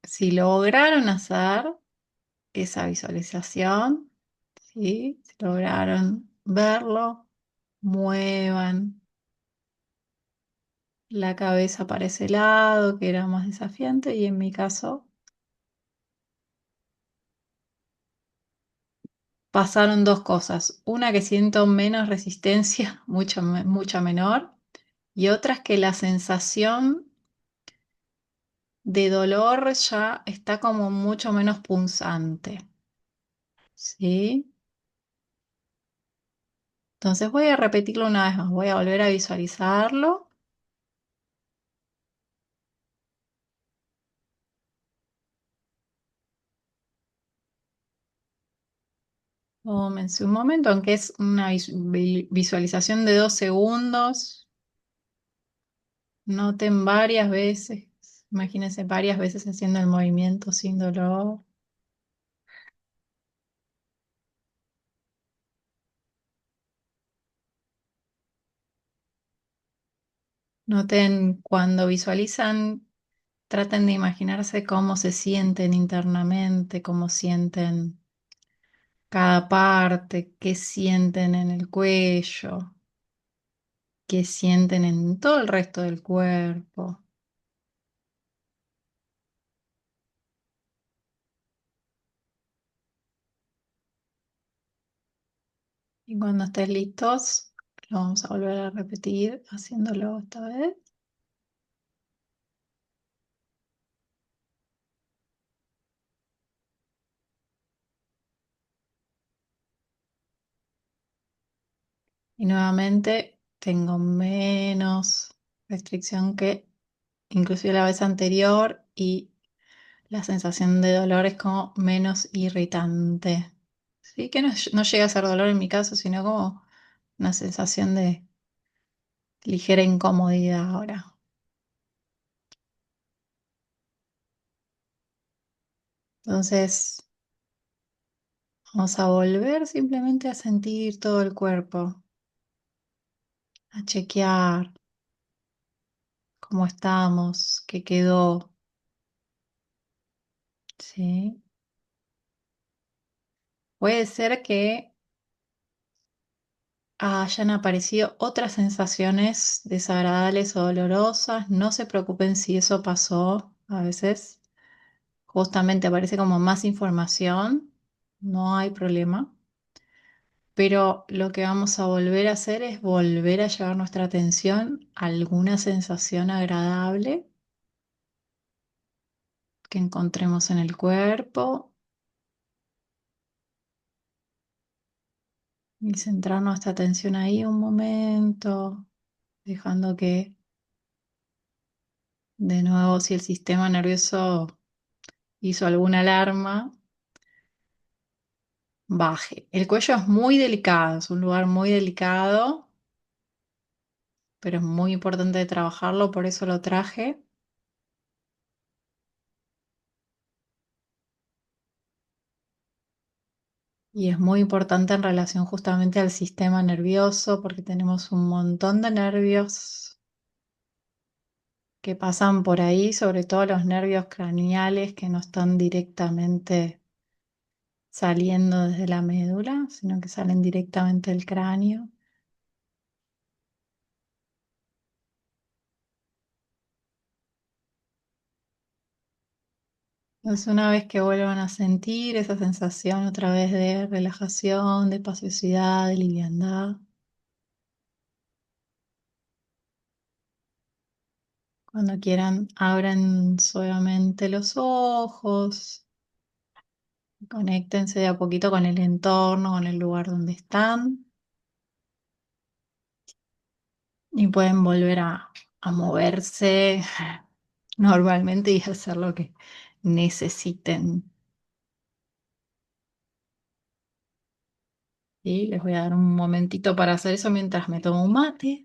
si lograron hacer esa visualización, ¿sí? Si lograron verlo, muevan la cabeza para ese lado, que era más desafiante, y en mi caso pasaron dos cosas. Una que siento menos resistencia, mucha menor, y otra es que la sensación de dolor ya está como mucho menos punzante, ¿sí? Entonces voy a repetirlo una vez más, voy a volver a visualizarlo. Tómense un momento, aunque es una visualización de 2 segundos, noten varias veces, imagínense varias veces haciendo el movimiento sin dolor. Noten cuando visualizan, traten de imaginarse cómo se sienten internamente, cómo sienten cada parte, qué sienten en el cuello, qué sienten en todo el resto del cuerpo. Y cuando estés listos, lo vamos a volver a repetir haciéndolo esta vez. Y nuevamente tengo menos restricción que inclusive la vez anterior y la sensación de dolor es como menos irritante. Sí, que no llega a ser dolor en mi caso, sino como una sensación de ligera incomodidad ahora. Entonces, vamos a volver simplemente a sentir todo el cuerpo, a chequear cómo estamos, qué quedó, ¿sí? Puede ser que hayan aparecido otras sensaciones desagradables o dolorosas. No se preocupen si eso pasó. A veces justamente aparece como más información. No hay problema. Pero lo que vamos a volver a hacer es volver a llevar nuestra atención a alguna sensación agradable que encontremos en el cuerpo y centrar nuestra atención ahí un momento, dejando que de nuevo si el sistema nervioso hizo alguna alarma, baje. El cuello es muy delicado, es un lugar muy delicado, pero es muy importante trabajarlo, por eso lo traje. Y es muy importante en relación justamente al sistema nervioso, porque tenemos un montón de nervios que pasan por ahí, sobre todo los nervios craneales que no están directamente saliendo desde la médula, sino que salen directamente del cráneo. Entonces, una vez que vuelvan a sentir esa sensación otra vez de relajación, de espaciosidad, de liviandad, cuando quieran, abran suavemente los ojos, Conéctense de a poquito con el entorno, con el lugar donde están y pueden volver a moverse normalmente y hacer lo que necesiten. ¿Sí? Les voy a dar un momentito para hacer eso mientras me tomo un mate.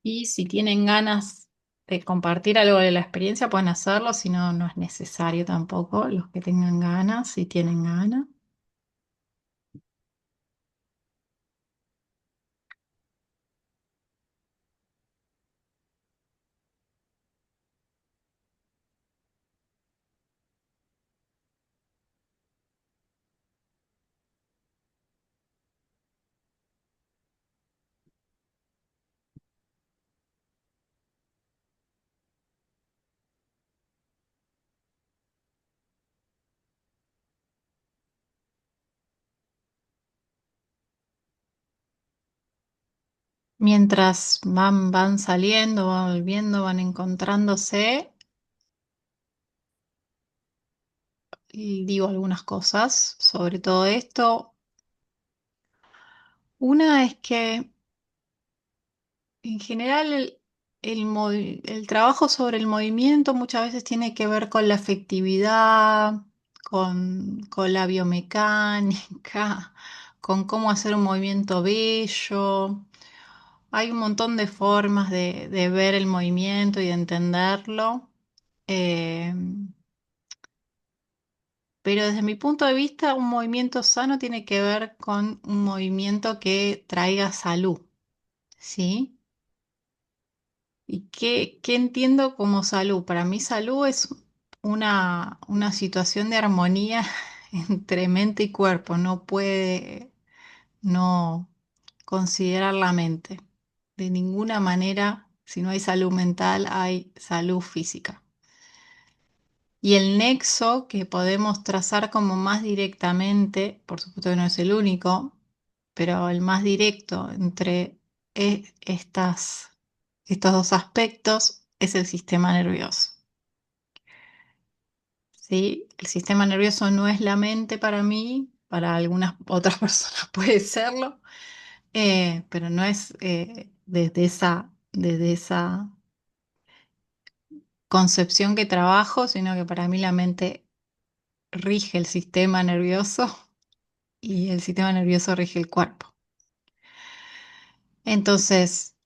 Y si tienen ganas de compartir algo de la experiencia, pueden hacerlo, si no, no es necesario tampoco. Los que tengan ganas, si tienen ganas. Mientras van saliendo, van volviendo, van encontrándose, y digo algunas cosas sobre todo esto. Una es que en general el trabajo sobre el movimiento muchas veces tiene que ver con la efectividad, con la biomecánica, con cómo hacer un movimiento bello. Hay un montón de formas de ver el movimiento y de entenderlo. Eh, pero desde mi punto de vista, un movimiento sano tiene que ver con un movimiento que traiga salud, ¿sí? ¿Y qué entiendo como salud? Para mí salud es una situación de armonía entre mente y cuerpo. No puede no considerar la mente. De ninguna manera, si no hay salud mental, hay salud física. Y el nexo que podemos trazar como más directamente, por supuesto que no es el único, pero el más directo entre estos dos aspectos es el sistema nervioso. ¿Sí? El sistema nervioso no es la mente para mí, para algunas otras personas puede serlo, pero no es desde esa concepción que trabajo, sino que para mí la mente rige el sistema nervioso y el sistema nervioso rige el cuerpo. Entonces,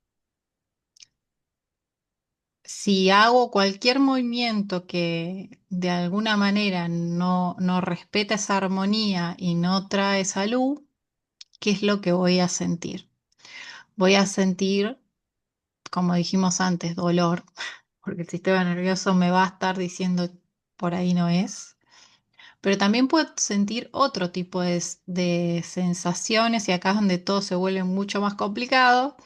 si hago cualquier movimiento que de alguna manera no respeta esa armonía y no trae salud, ¿qué es lo que voy a sentir? Voy a sentir, como dijimos antes, dolor, porque el sistema nervioso me va a estar diciendo por ahí no es. Pero también puedo sentir otro tipo de sensaciones y acá es donde todo se vuelve mucho más complicado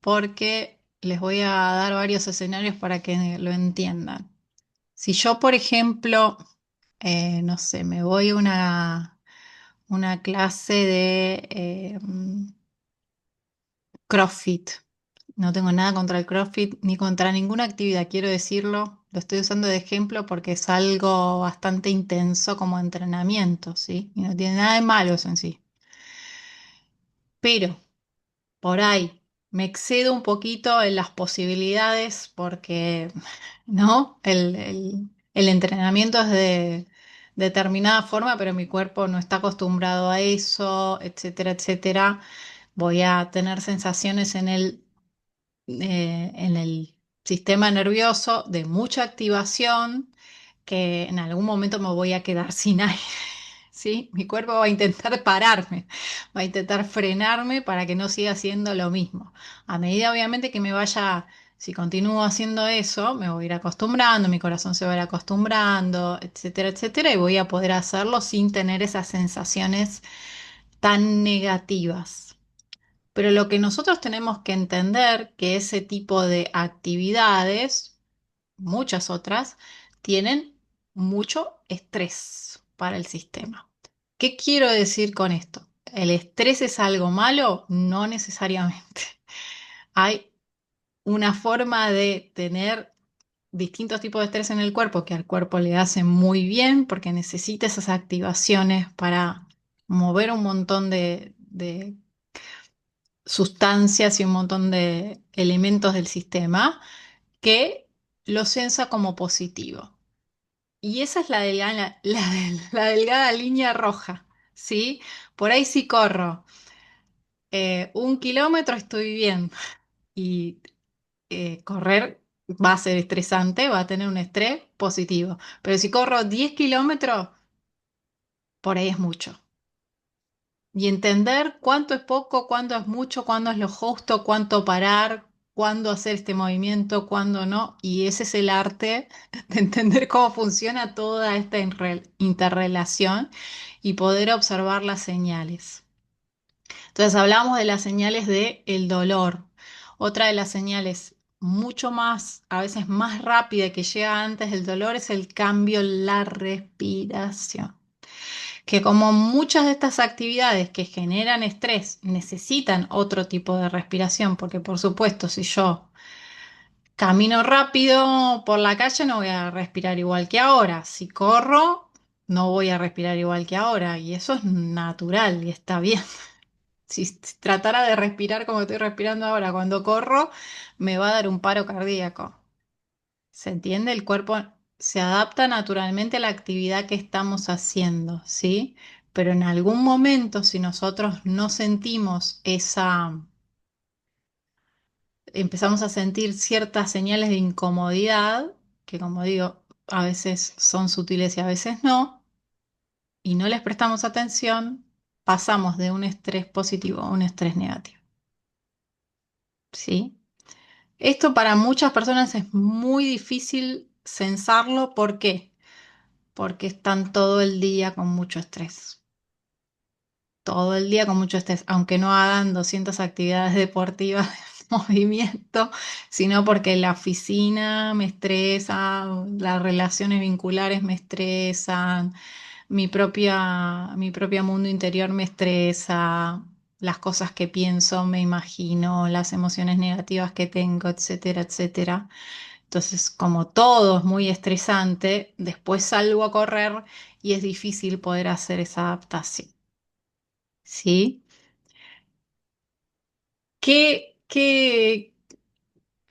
porque les voy a dar varios escenarios para que lo entiendan. Si yo, por ejemplo, no sé, me voy a una clase de CrossFit. No tengo nada contra el CrossFit ni contra ninguna actividad, quiero decirlo. Lo estoy usando de ejemplo porque es algo bastante intenso como entrenamiento, ¿sí? Y no tiene nada de malo eso en sí. Pero por ahí me excedo un poquito en las posibilidades porque, ¿no? El entrenamiento es de determinada forma, pero mi cuerpo no está acostumbrado a eso, etcétera, etcétera. Voy a tener sensaciones en el sistema nervioso de mucha activación que en algún momento me voy a quedar sin aire. ¿Sí? Mi cuerpo va a intentar pararme, va a intentar frenarme para que no siga haciendo lo mismo. A medida, obviamente, que me vaya, si continúo haciendo eso, me voy a ir acostumbrando, mi corazón se va a ir acostumbrando, etcétera, etcétera, y voy a poder hacerlo sin tener esas sensaciones tan negativas. Pero lo que nosotros tenemos que entender que ese tipo de actividades, muchas otras, tienen mucho estrés para el sistema. ¿Qué quiero decir con esto? ¿El estrés es algo malo? No necesariamente. Hay una forma de tener distintos tipos de estrés en el cuerpo que al cuerpo le hacen muy bien porque necesita esas activaciones para mover un montón de sustancias y un montón de elementos del sistema que lo sensa como positivo. Y esa es la delgada, la delgada línea roja, ¿sí? Por ahí si corro 1 kilómetro estoy bien y correr va a ser estresante, va a tener un estrés positivo. Pero si corro 10 kilómetros, por ahí es mucho. Y entender cuánto es poco, cuánto es mucho, cuándo es lo justo, cuánto parar, cuándo hacer este movimiento, cuándo no. Y ese es el arte de entender cómo funciona toda esta interrelación y poder observar las señales. Entonces hablamos de las señales del dolor. Otra de las señales mucho más, a veces más rápida que llega antes del dolor es el cambio en la respiración. Que como muchas de estas actividades que generan estrés necesitan otro tipo de respiración, porque por supuesto si yo camino rápido por la calle no voy a respirar igual que ahora, si corro no voy a respirar igual que ahora y eso es natural y está bien. Si tratara de respirar como estoy respirando ahora cuando corro, me va a dar un paro cardíaco. ¿Se entiende? El cuerpo se adapta naturalmente a la actividad que estamos haciendo, ¿sí? Pero en algún momento, si nosotros no sentimos empezamos a sentir ciertas señales de incomodidad, que como digo, a veces son sutiles y a veces no, y no les prestamos atención, pasamos de un estrés positivo a un estrés negativo, ¿sí? Esto para muchas personas es muy difícil censarlo. ¿Por qué? Porque están todo el día con mucho estrés. Todo el día con mucho estrés, aunque no hagan 200 actividades deportivas de movimiento, sino porque la oficina me estresa, las relaciones vinculares me estresan, mi propio mundo interior me estresa, las cosas que pienso, me imagino, las emociones negativas que tengo, etcétera, etcétera. Entonces, como todo es muy estresante, después salgo a correr y es difícil poder hacer esa adaptación. ¿Sí? ¿Qué, qué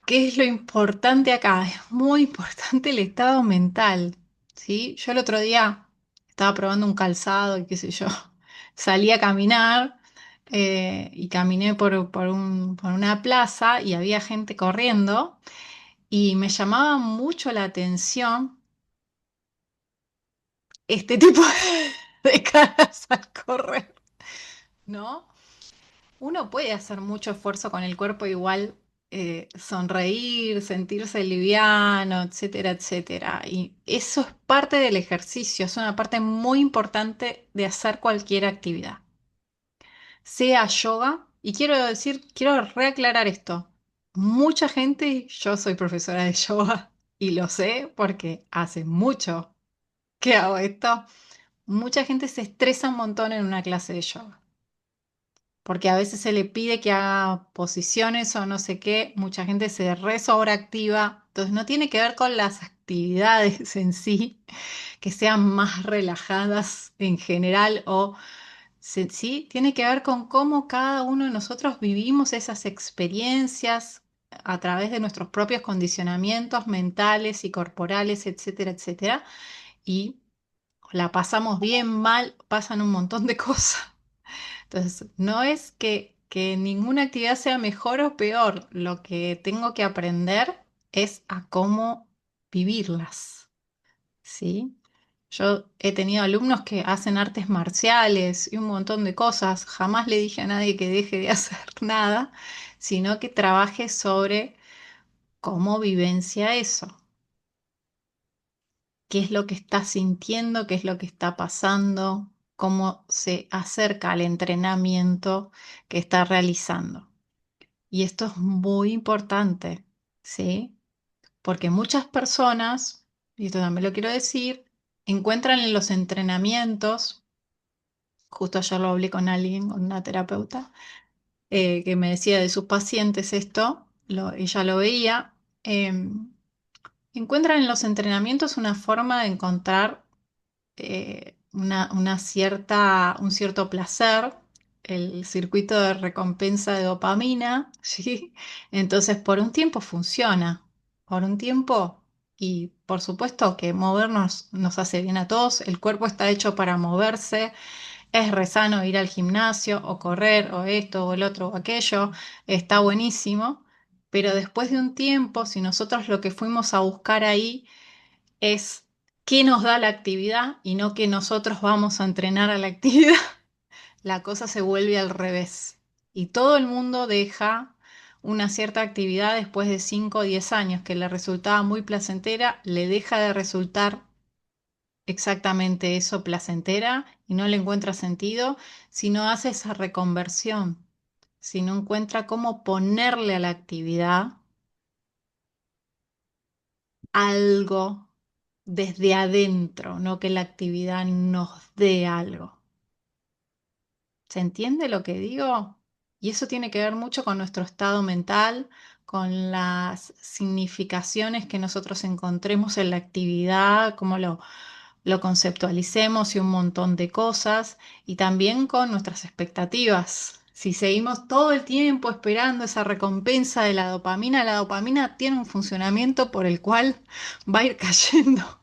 es lo importante acá? Es muy importante el estado mental. ¿Sí? Yo el otro día estaba probando un calzado y qué sé yo. Salí a caminar y caminé por una plaza y había gente corriendo y me llamaba mucho la atención este tipo de caras al correr, ¿no? Uno puede hacer mucho esfuerzo con el cuerpo igual, sonreír, sentirse liviano, etcétera, etcétera. Y eso es parte del ejercicio, es una parte muy importante de hacer cualquier actividad, sea yoga. Y quiero decir, quiero reaclarar esto. Mucha gente, yo soy profesora de yoga y lo sé porque hace mucho que hago esto. Mucha gente se estresa un montón en una clase de yoga, porque a veces se le pide que haga posiciones o no sé qué, mucha gente se re sobreactiva, entonces no tiene que ver con las actividades en sí, que sean más relajadas en general o sí, tiene que ver con cómo cada uno de nosotros vivimos esas experiencias a través de nuestros propios condicionamientos mentales y corporales, etcétera, etcétera, y la pasamos bien, mal, pasan un montón de cosas. Entonces, no es que ninguna actividad sea mejor o peor, lo que tengo que aprender es a cómo vivirlas, ¿sí? Yo he tenido alumnos que hacen artes marciales y un montón de cosas, jamás le dije a nadie que deje de hacer nada, sino que trabaje sobre cómo vivencia eso, qué es lo que está sintiendo, qué es lo que está pasando, cómo se acerca al entrenamiento que está realizando. Y esto es muy importante, ¿sí? Porque muchas personas, y esto también lo quiero decir, encuentran en los entrenamientos Justo ayer lo hablé con alguien, con una terapeuta, que me decía de sus pacientes esto, ella lo veía. Encuentran en los entrenamientos una forma de encontrar un cierto placer, el circuito de recompensa de dopamina, ¿sí? Entonces, por un tiempo funciona, por un tiempo, y por supuesto que movernos nos hace bien a todos, el cuerpo está hecho para moverse, es re sano ir al gimnasio o correr o esto o el otro o aquello, está buenísimo, pero después de un tiempo, si nosotros lo que fuimos a buscar ahí es qué nos da la actividad y no que nosotros vamos a entrenar a la actividad, la cosa se vuelve al revés. Y todo el mundo deja una cierta actividad después de 5 o 10 años que le resultaba muy placentera, le deja de resultar exactamente eso placentera y no le encuentra sentido si no hace esa reconversión, si no encuentra cómo ponerle a la actividad algo desde adentro, no que la actividad nos dé algo. ¿Se entiende lo que digo? Y eso tiene que ver mucho con nuestro estado mental, con las significaciones que nosotros encontremos en la actividad, cómo lo conceptualicemos y un montón de cosas, y también con nuestras expectativas. Si seguimos todo el tiempo esperando esa recompensa de la dopamina tiene un funcionamiento por el cual va a ir cayendo,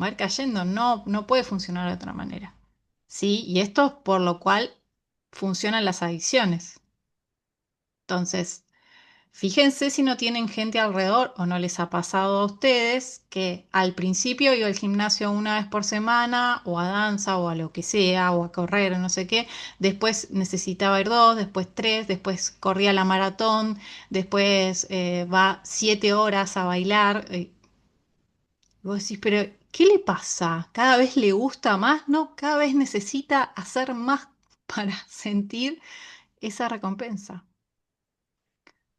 va a ir cayendo, no puede funcionar de otra manera. ¿Sí? Y esto es por lo cual funcionan las adicciones. Entonces, fíjense si no tienen gente alrededor o no les ha pasado a ustedes que al principio iba al gimnasio una vez por semana o a danza o a lo que sea o a correr o no sé qué, después necesitaba ir dos, después tres, después corría la maratón, después va 7 horas a bailar. Y vos decís, pero ¿qué le pasa? ¿Cada vez le gusta más? No, cada vez necesita hacer más para sentir esa recompensa,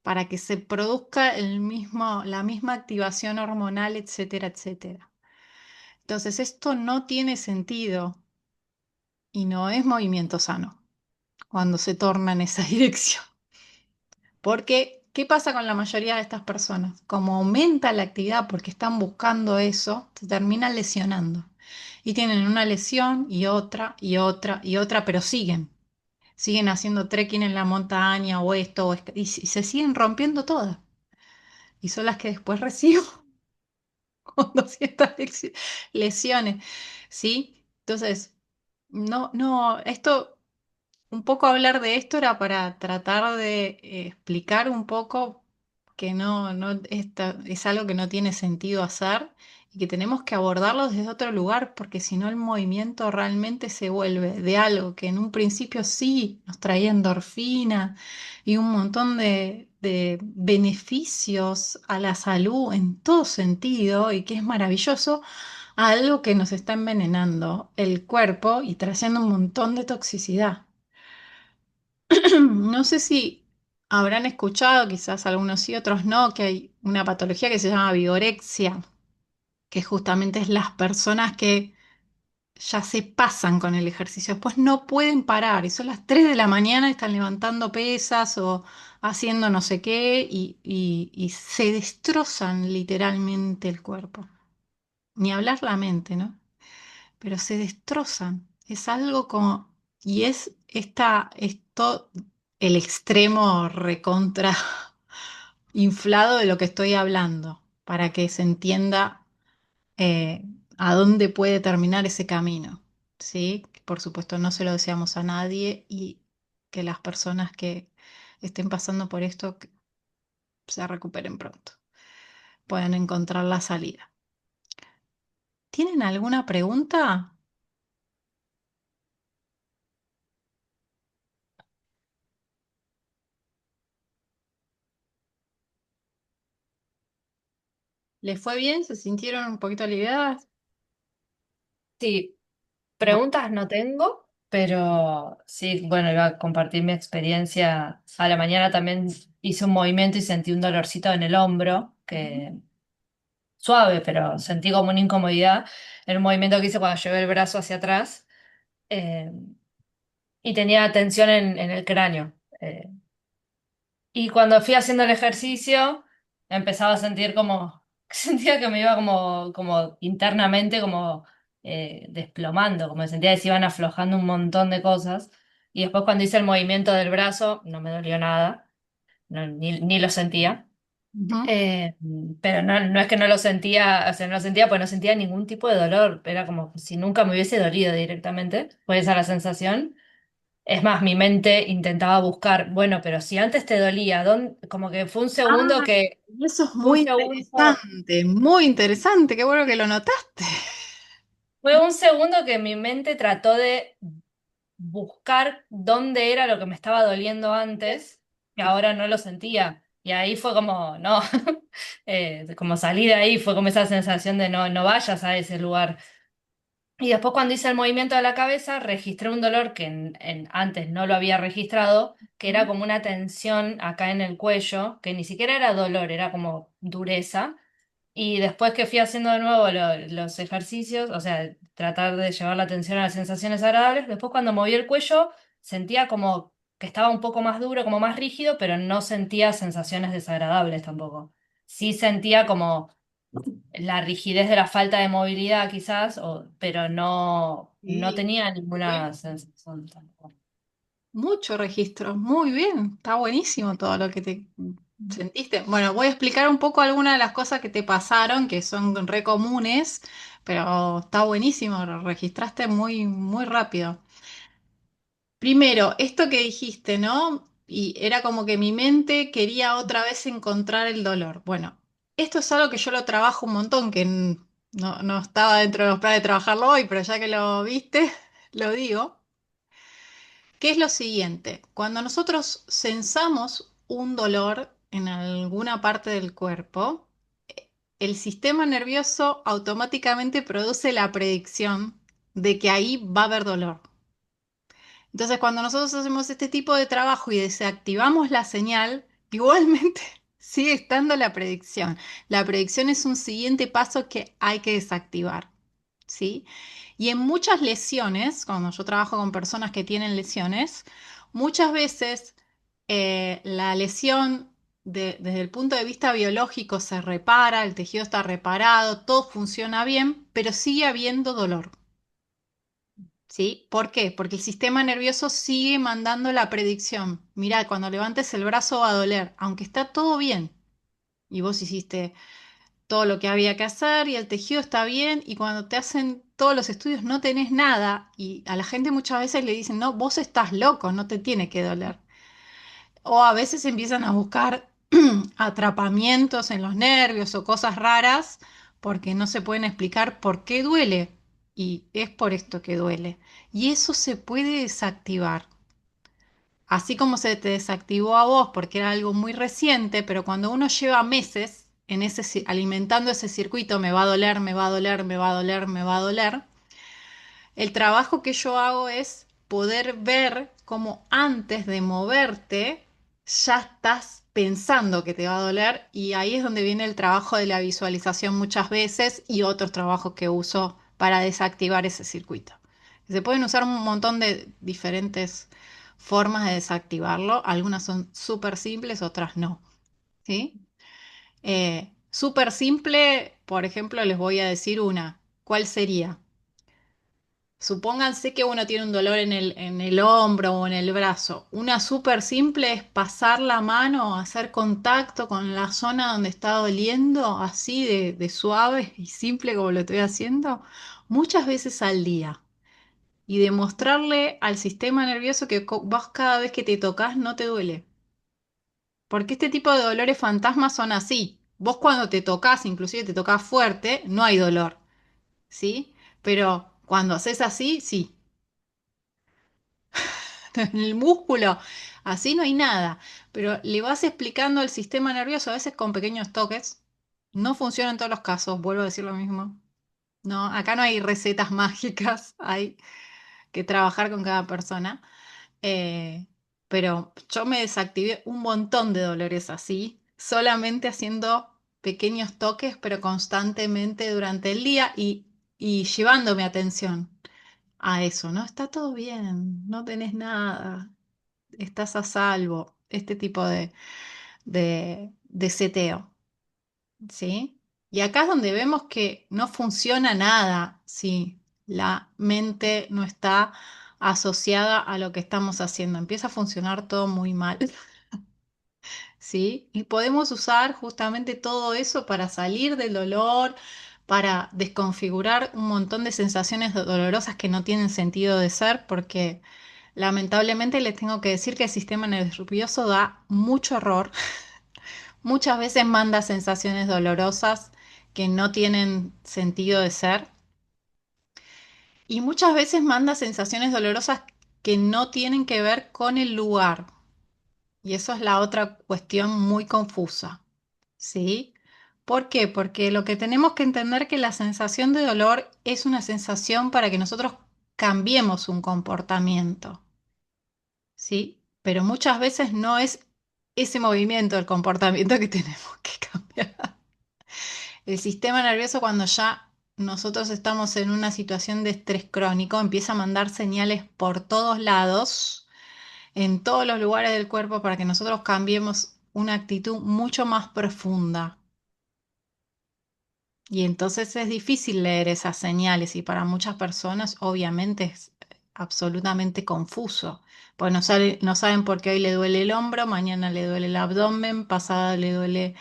para que se produzca la misma activación hormonal, etcétera, etcétera. Entonces, esto no tiene sentido y no es movimiento sano cuando se torna en esa dirección. Porque, ¿qué pasa con la mayoría de estas personas? Como aumenta la actividad porque están buscando eso, se terminan lesionando. Y tienen una lesión y otra y otra y otra, pero siguen haciendo trekking en la montaña o esto, y se siguen rompiendo todas. Y son las que después recibo con 200 lesiones, ¿sí? Entonces, no, un poco hablar de esto era para tratar de explicar un poco que es algo que no tiene sentido hacer y que tenemos que abordarlo desde otro lugar, porque si no el movimiento realmente se vuelve de algo que en un principio sí nos traía endorfina y un montón de beneficios a la salud en todo sentido y que es maravilloso, a algo que nos está envenenando el cuerpo y trayendo un montón de toxicidad. No sé si habrán escuchado, quizás algunos sí, otros no, que hay una patología que se llama vigorexia, que justamente es las personas que ya se pasan con el ejercicio, después no pueden parar y son las 3 de la mañana, están levantando pesas o haciendo no sé qué y se destrozan literalmente el cuerpo. Ni hablar la mente, ¿no? Pero se destrozan. Es algo como, y es esto, el extremo recontra inflado de lo que estoy hablando, para que se entienda eh, a dónde puede terminar ese camino, ¿sí? Que por supuesto no se lo deseamos a nadie y que las personas que estén pasando por esto que se recuperen pronto, puedan encontrar la salida. ¿Tienen alguna pregunta? ¿Les fue bien? ¿Se sintieron un poquito aliviadas? Sí, Bueno. preguntas no tengo, pero sí, bueno, iba a compartir mi experiencia. A la mañana también hice un movimiento y sentí un dolorcito en el hombro, que suave, pero sentí como una incomodidad en un movimiento que hice cuando llevé el brazo hacia atrás. eh, y tenía tensión en el cráneo. Y cuando fui haciendo el ejercicio, empezaba a sentir como, sentía que me iba como internamente como desplomando, como sentía que se iban aflojando un montón de cosas. Y después cuando hice el movimiento del brazo, no me dolió nada, ni lo sentía. Ujú. Eh, pero no es que no lo sentía, o sea, no lo sentía pues no sentía ningún tipo de dolor, era como si nunca me hubiese dolido directamente, fue esa la sensación. Es más, mi mente intentaba buscar, bueno, pero si antes te dolía, como que Ah, y eso es fue un muy segundo, interesante, muy interesante. Qué bueno que lo notaste. fue un segundo que mi mente trató de buscar dónde era lo que me estaba doliendo antes, que ahora no lo sentía. Y ahí fue como, no, como salí de ahí, fue como esa sensación de no vayas a ese lugar. Y después cuando hice el movimiento de la cabeza, registré un dolor que antes no lo había registrado, que era como una tensión acá en el cuello, que ni siquiera era dolor, era como dureza. Y después que fui haciendo de nuevo los ejercicios, o sea, tratar de llevar la atención a las sensaciones agradables, después cuando moví el cuello sentía como que estaba un poco más duro, como más rígido, pero no sentía sensaciones desagradables tampoco. Sí sentía como la rigidez de la falta de movilidad quizás, pero no Sí, tenía ninguna sensación tampoco. mucho registro, muy bien, está buenísimo todo lo que te sentiste. Bueno, voy a explicar un poco algunas de las cosas que te pasaron, que son re comunes, pero está buenísimo, lo registraste muy, muy rápido. Primero, esto que dijiste, ¿no? Y era como que mi mente quería otra vez encontrar el dolor. Bueno, esto es algo que yo lo trabajo un montón, que no estaba dentro de los planes de trabajarlo hoy, pero ya que lo viste, lo digo. Que es lo siguiente, cuando nosotros sensamos un dolor en alguna parte del cuerpo, el sistema nervioso automáticamente produce la predicción de que ahí va a haber dolor. Entonces, cuando nosotros hacemos este tipo de trabajo y desactivamos la señal, igualmente sigue estando la predicción. La predicción es un siguiente paso que hay que desactivar, ¿sí? Y en muchas lesiones, cuando yo trabajo con personas que tienen lesiones, muchas veces la lesión desde el punto de vista biológico se repara, el tejido está reparado, todo funciona bien, pero sigue habiendo dolor. ¿Sí? ¿Por qué? Porque el sistema nervioso sigue mandando la predicción. Mirá, cuando levantes el brazo va a doler, aunque está todo bien. Y vos hiciste todo lo que había que hacer y el tejido está bien y cuando te hacen todos los estudios no tenés nada y a la gente muchas veces le dicen, no, vos estás loco, no te tiene que doler. O a veces empiezan a buscar atrapamientos en los nervios o cosas raras porque no se pueden explicar por qué duele. Y es por esto que duele. Y eso se puede desactivar. Así como se te desactivó a vos porque era algo muy reciente, pero cuando uno lleva meses en alimentando ese circuito, me va a doler, me va a doler, me va a doler, me va a doler, el trabajo que yo hago es poder ver cómo antes de moverte ya estás pensando que te va a doler y ahí es donde viene el trabajo de la visualización muchas veces y otros trabajos que uso para desactivar ese circuito. Se pueden usar un montón de diferentes formas de desactivarlo. Algunas son súper simples, otras no. ¿Sí? Súper simple, por ejemplo, les voy a decir una. ¿Cuál sería? Supónganse que uno tiene un dolor en el hombro o en el brazo. Una súper simple es pasar la mano, hacer contacto con la zona donde está doliendo, así de suave y simple como lo estoy haciendo, muchas veces al día. Y demostrarle al sistema nervioso que vos cada vez que te tocas no te duele. Porque este tipo de dolores fantasmas son así. Vos cuando te tocas, inclusive te tocas fuerte, no hay dolor, ¿sí? Pero cuando haces así, sí. En el músculo, así no hay nada, pero le vas explicando al sistema nervioso a veces con pequeños toques. No funciona en todos los casos, vuelvo a decir lo mismo. No, acá no hay recetas mágicas, hay que trabajar con cada persona. Eh, pero yo me desactivé un montón de dolores así, solamente haciendo pequeños toques, pero constantemente durante el día y llevándome atención. a eso, ¿no? Está todo bien, no tenés nada, estás a salvo, este tipo de seteo, ¿sí? Y acá es donde vemos que no funciona nada si la mente no está asociada a lo que estamos haciendo. Empieza a funcionar todo muy mal. ¿Sí? Y podemos usar justamente todo eso para salir del dolor, para desconfigurar un montón de sensaciones dolorosas que no tienen sentido de ser, porque lamentablemente les tengo que decir que el sistema nervioso da mucho error. Muchas veces manda sensaciones dolorosas que no tienen sentido de ser y muchas veces manda sensaciones dolorosas que no tienen que ver con el lugar. Y eso es la otra cuestión muy confusa. ¿Sí? ¿Por qué? Porque lo que tenemos que entender que la sensación de dolor es una sensación para que nosotros cambiemos un comportamiento, ¿sí? Pero muchas veces no es ese movimiento del comportamiento que tenemos que cambiar. El sistema nervioso cuando ya nosotros estamos en una situación de estrés crónico empieza a mandar señales por todos lados, en todos los lugares del cuerpo para que nosotros cambiemos una actitud mucho más profunda. Y entonces es difícil leer esas señales y para muchas personas obviamente es absolutamente confuso, pues no saben por qué hoy le duele el hombro, mañana le duele el abdomen, pasada le duele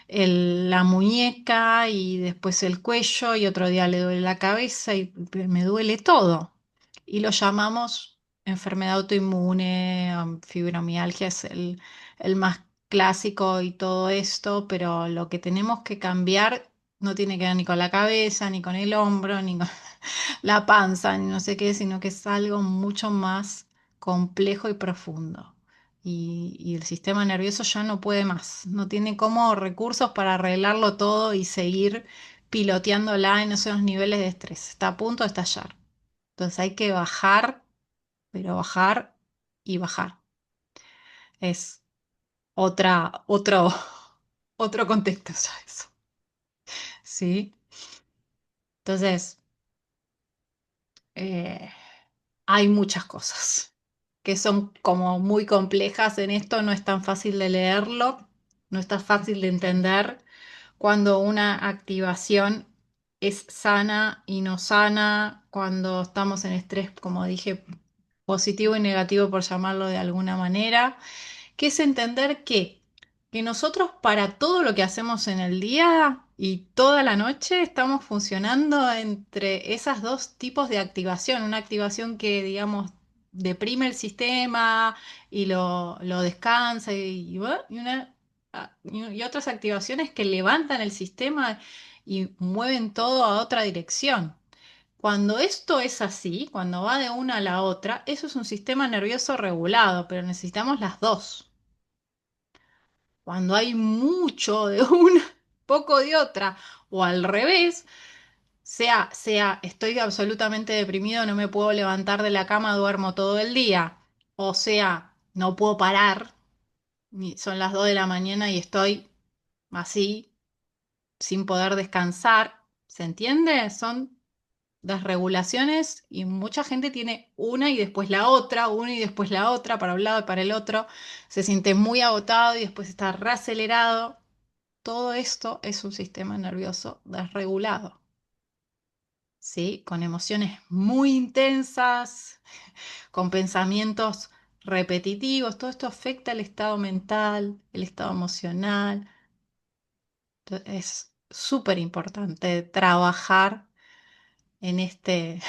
la muñeca y después el cuello y otro día le duele la cabeza y me duele todo. Y lo llamamos enfermedad autoinmune, fibromialgia es el más clásico y todo esto, pero lo que tenemos que cambiar no tiene que ver ni con la cabeza, ni con el hombro, ni con la panza, ni no sé qué, sino que es algo mucho más complejo y profundo. Y el sistema nervioso ya no puede más, no tiene como recursos para arreglarlo todo y seguir piloteándola en esos niveles de estrés. Está a punto de estallar. Entonces hay que bajar, pero bajar y bajar. Es otro contexto ya eso. ¿Sí? Entonces, eh, hay muchas cosas que son como muy complejas en esto, no es tan fácil de leerlo, no es tan fácil de entender cuando una activación es sana y no sana, cuando estamos en estrés, como dije, positivo y negativo por llamarlo de alguna manera, que es entender que nosotros para todo lo que hacemos en el día y toda la noche estamos funcionando entre esos dos tipos de activación. Una activación que, digamos, deprime el sistema y lo descansa y otras activaciones que levantan el sistema y mueven todo a otra dirección. Cuando esto es así, cuando va de una a la otra, eso es un sistema nervioso regulado, pero necesitamos las dos. Cuando hay mucho de una, poco de otra, o al revés, sea estoy absolutamente deprimido, no me puedo levantar de la cama, duermo todo el día, o sea, no puedo parar, son las 2 de la mañana y estoy así, sin poder descansar, ¿se entiende? Son desregulaciones y mucha gente tiene una y después la otra, una y después la otra, para un lado y para el otro, se siente muy agotado y después está reacelerado. Todo esto es un sistema nervioso desregulado, ¿sí? Con emociones muy intensas, con pensamientos repetitivos, todo esto afecta el estado mental, el estado emocional. Es súper importante trabajar en en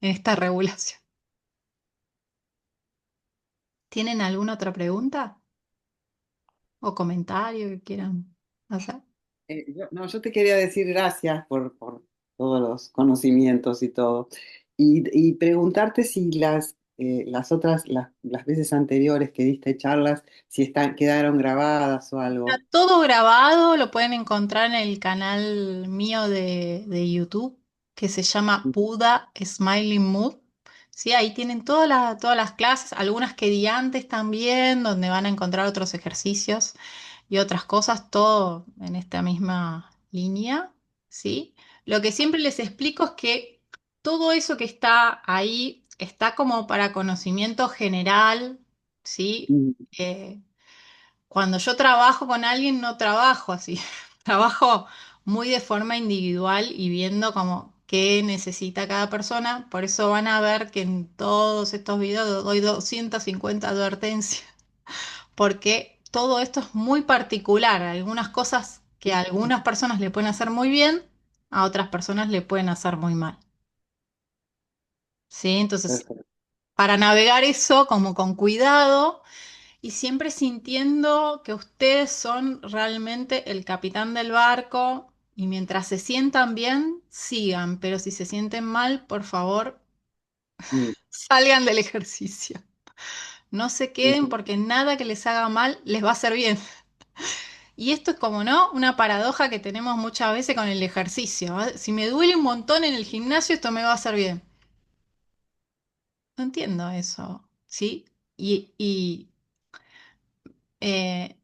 esta regulación. ¿Tienen alguna otra pregunta o comentario que quieran hacer? No, yo te quería decir gracias por todos los conocimientos y todo. Y preguntarte si las otras, las veces anteriores que diste charlas, si quedaron grabadas o Está algo. todo grabado, lo pueden encontrar en el canal mío de YouTube que se llama Buda Smiling Mood. Sí, ahí tienen todas las clases, algunas que di antes también, donde van a encontrar otros ejercicios y otras cosas, todo en esta misma línea, ¿sí? Lo que siempre les explico es que todo eso que está ahí está como para conocimiento general, ¿sí? Mm, Eh, Cuando yo trabajo con alguien, no trabajo así. Trabajo muy de forma individual y viendo como qué necesita cada persona. Por eso van a ver que en todos estos videos doy 250 advertencias, porque todo esto es muy particular. Algunas cosas que a algunas personas le pueden hacer muy bien, a otras personas le pueden hacer muy mal. ¿Sí? Entonces, perfecto. para navegar eso como con cuidado y siempre sintiendo que ustedes son realmente el capitán del barco y mientras se sientan bien, sigan, pero si se sienten mal, por favor, Mm, salgan del ejercicio. No se queden ujú, porque nada que les haga mal les va a hacer bien. Y esto es como, ¿no? Una paradoja que tenemos muchas veces con el ejercicio. ¿Va? Si me duele un montón en el gimnasio, esto me va a hacer bien. No entiendo eso, ¿sí? Y eh,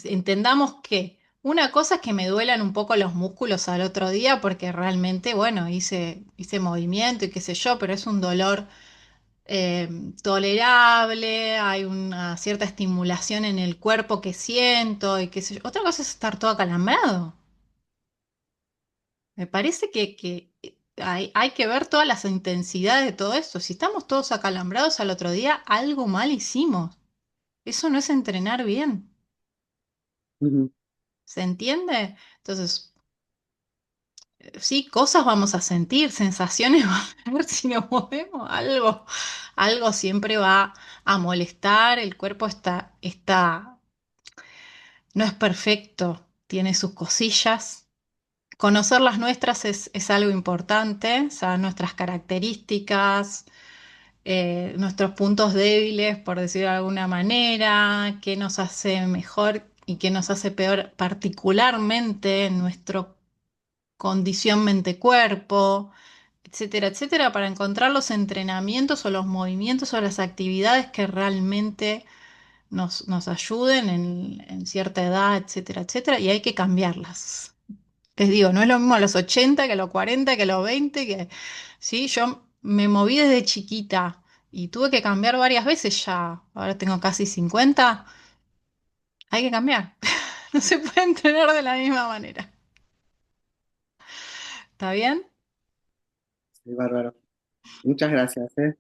entendamos que una cosa es que me duelan un poco los músculos al otro día porque realmente, bueno, hice movimiento y qué sé yo, pero es un dolor eh, tolerable, hay una cierta estimulación en el cuerpo que siento y qué sé yo. Otra cosa es estar todo acalambrado. Me parece que hay que ver todas las intensidades de todo esto. Si estamos todos acalambrados al otro día, algo mal hicimos. Eso no es entrenar bien. ujú, ¿Se entiende? Entonces, sí, cosas vamos a sentir, sensaciones vamos a ver si nos movemos, algo siempre va a molestar, el cuerpo no es perfecto, tiene sus cosillas. Conocer las nuestras es algo importante, o sea, nuestras características, nuestros puntos débiles, por decirlo de alguna manera, qué nos hace mejor y qué nos hace peor, particularmente en nuestra condición mente-cuerpo, etcétera, etcétera, para encontrar los entrenamientos o los movimientos o las actividades que realmente nos ayuden en cierta edad, etcétera, etcétera, y hay que cambiarlas. Les digo, no es lo mismo a los 80 que a los 40, que a los 20, que, sí, yo me moví desde chiquita y tuve que cambiar varias veces ya. Ahora tengo casi 50, hay que cambiar. No se puede entrenar de la misma manera. ¿Está bien? sí, bárbaro. Muchas gracias, ¿eh?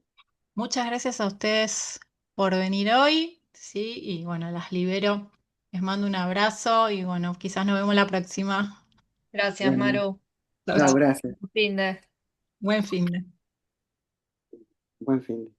Muchas gracias a ustedes por venir hoy, sí, y bueno, las libero. Les mando un abrazo y bueno, quizás nos vemos la próxima. Gracias, Bueno, Maru. Chao, chao, chao. Chao. gracias. Fin de. Buen fin de. Buen fin.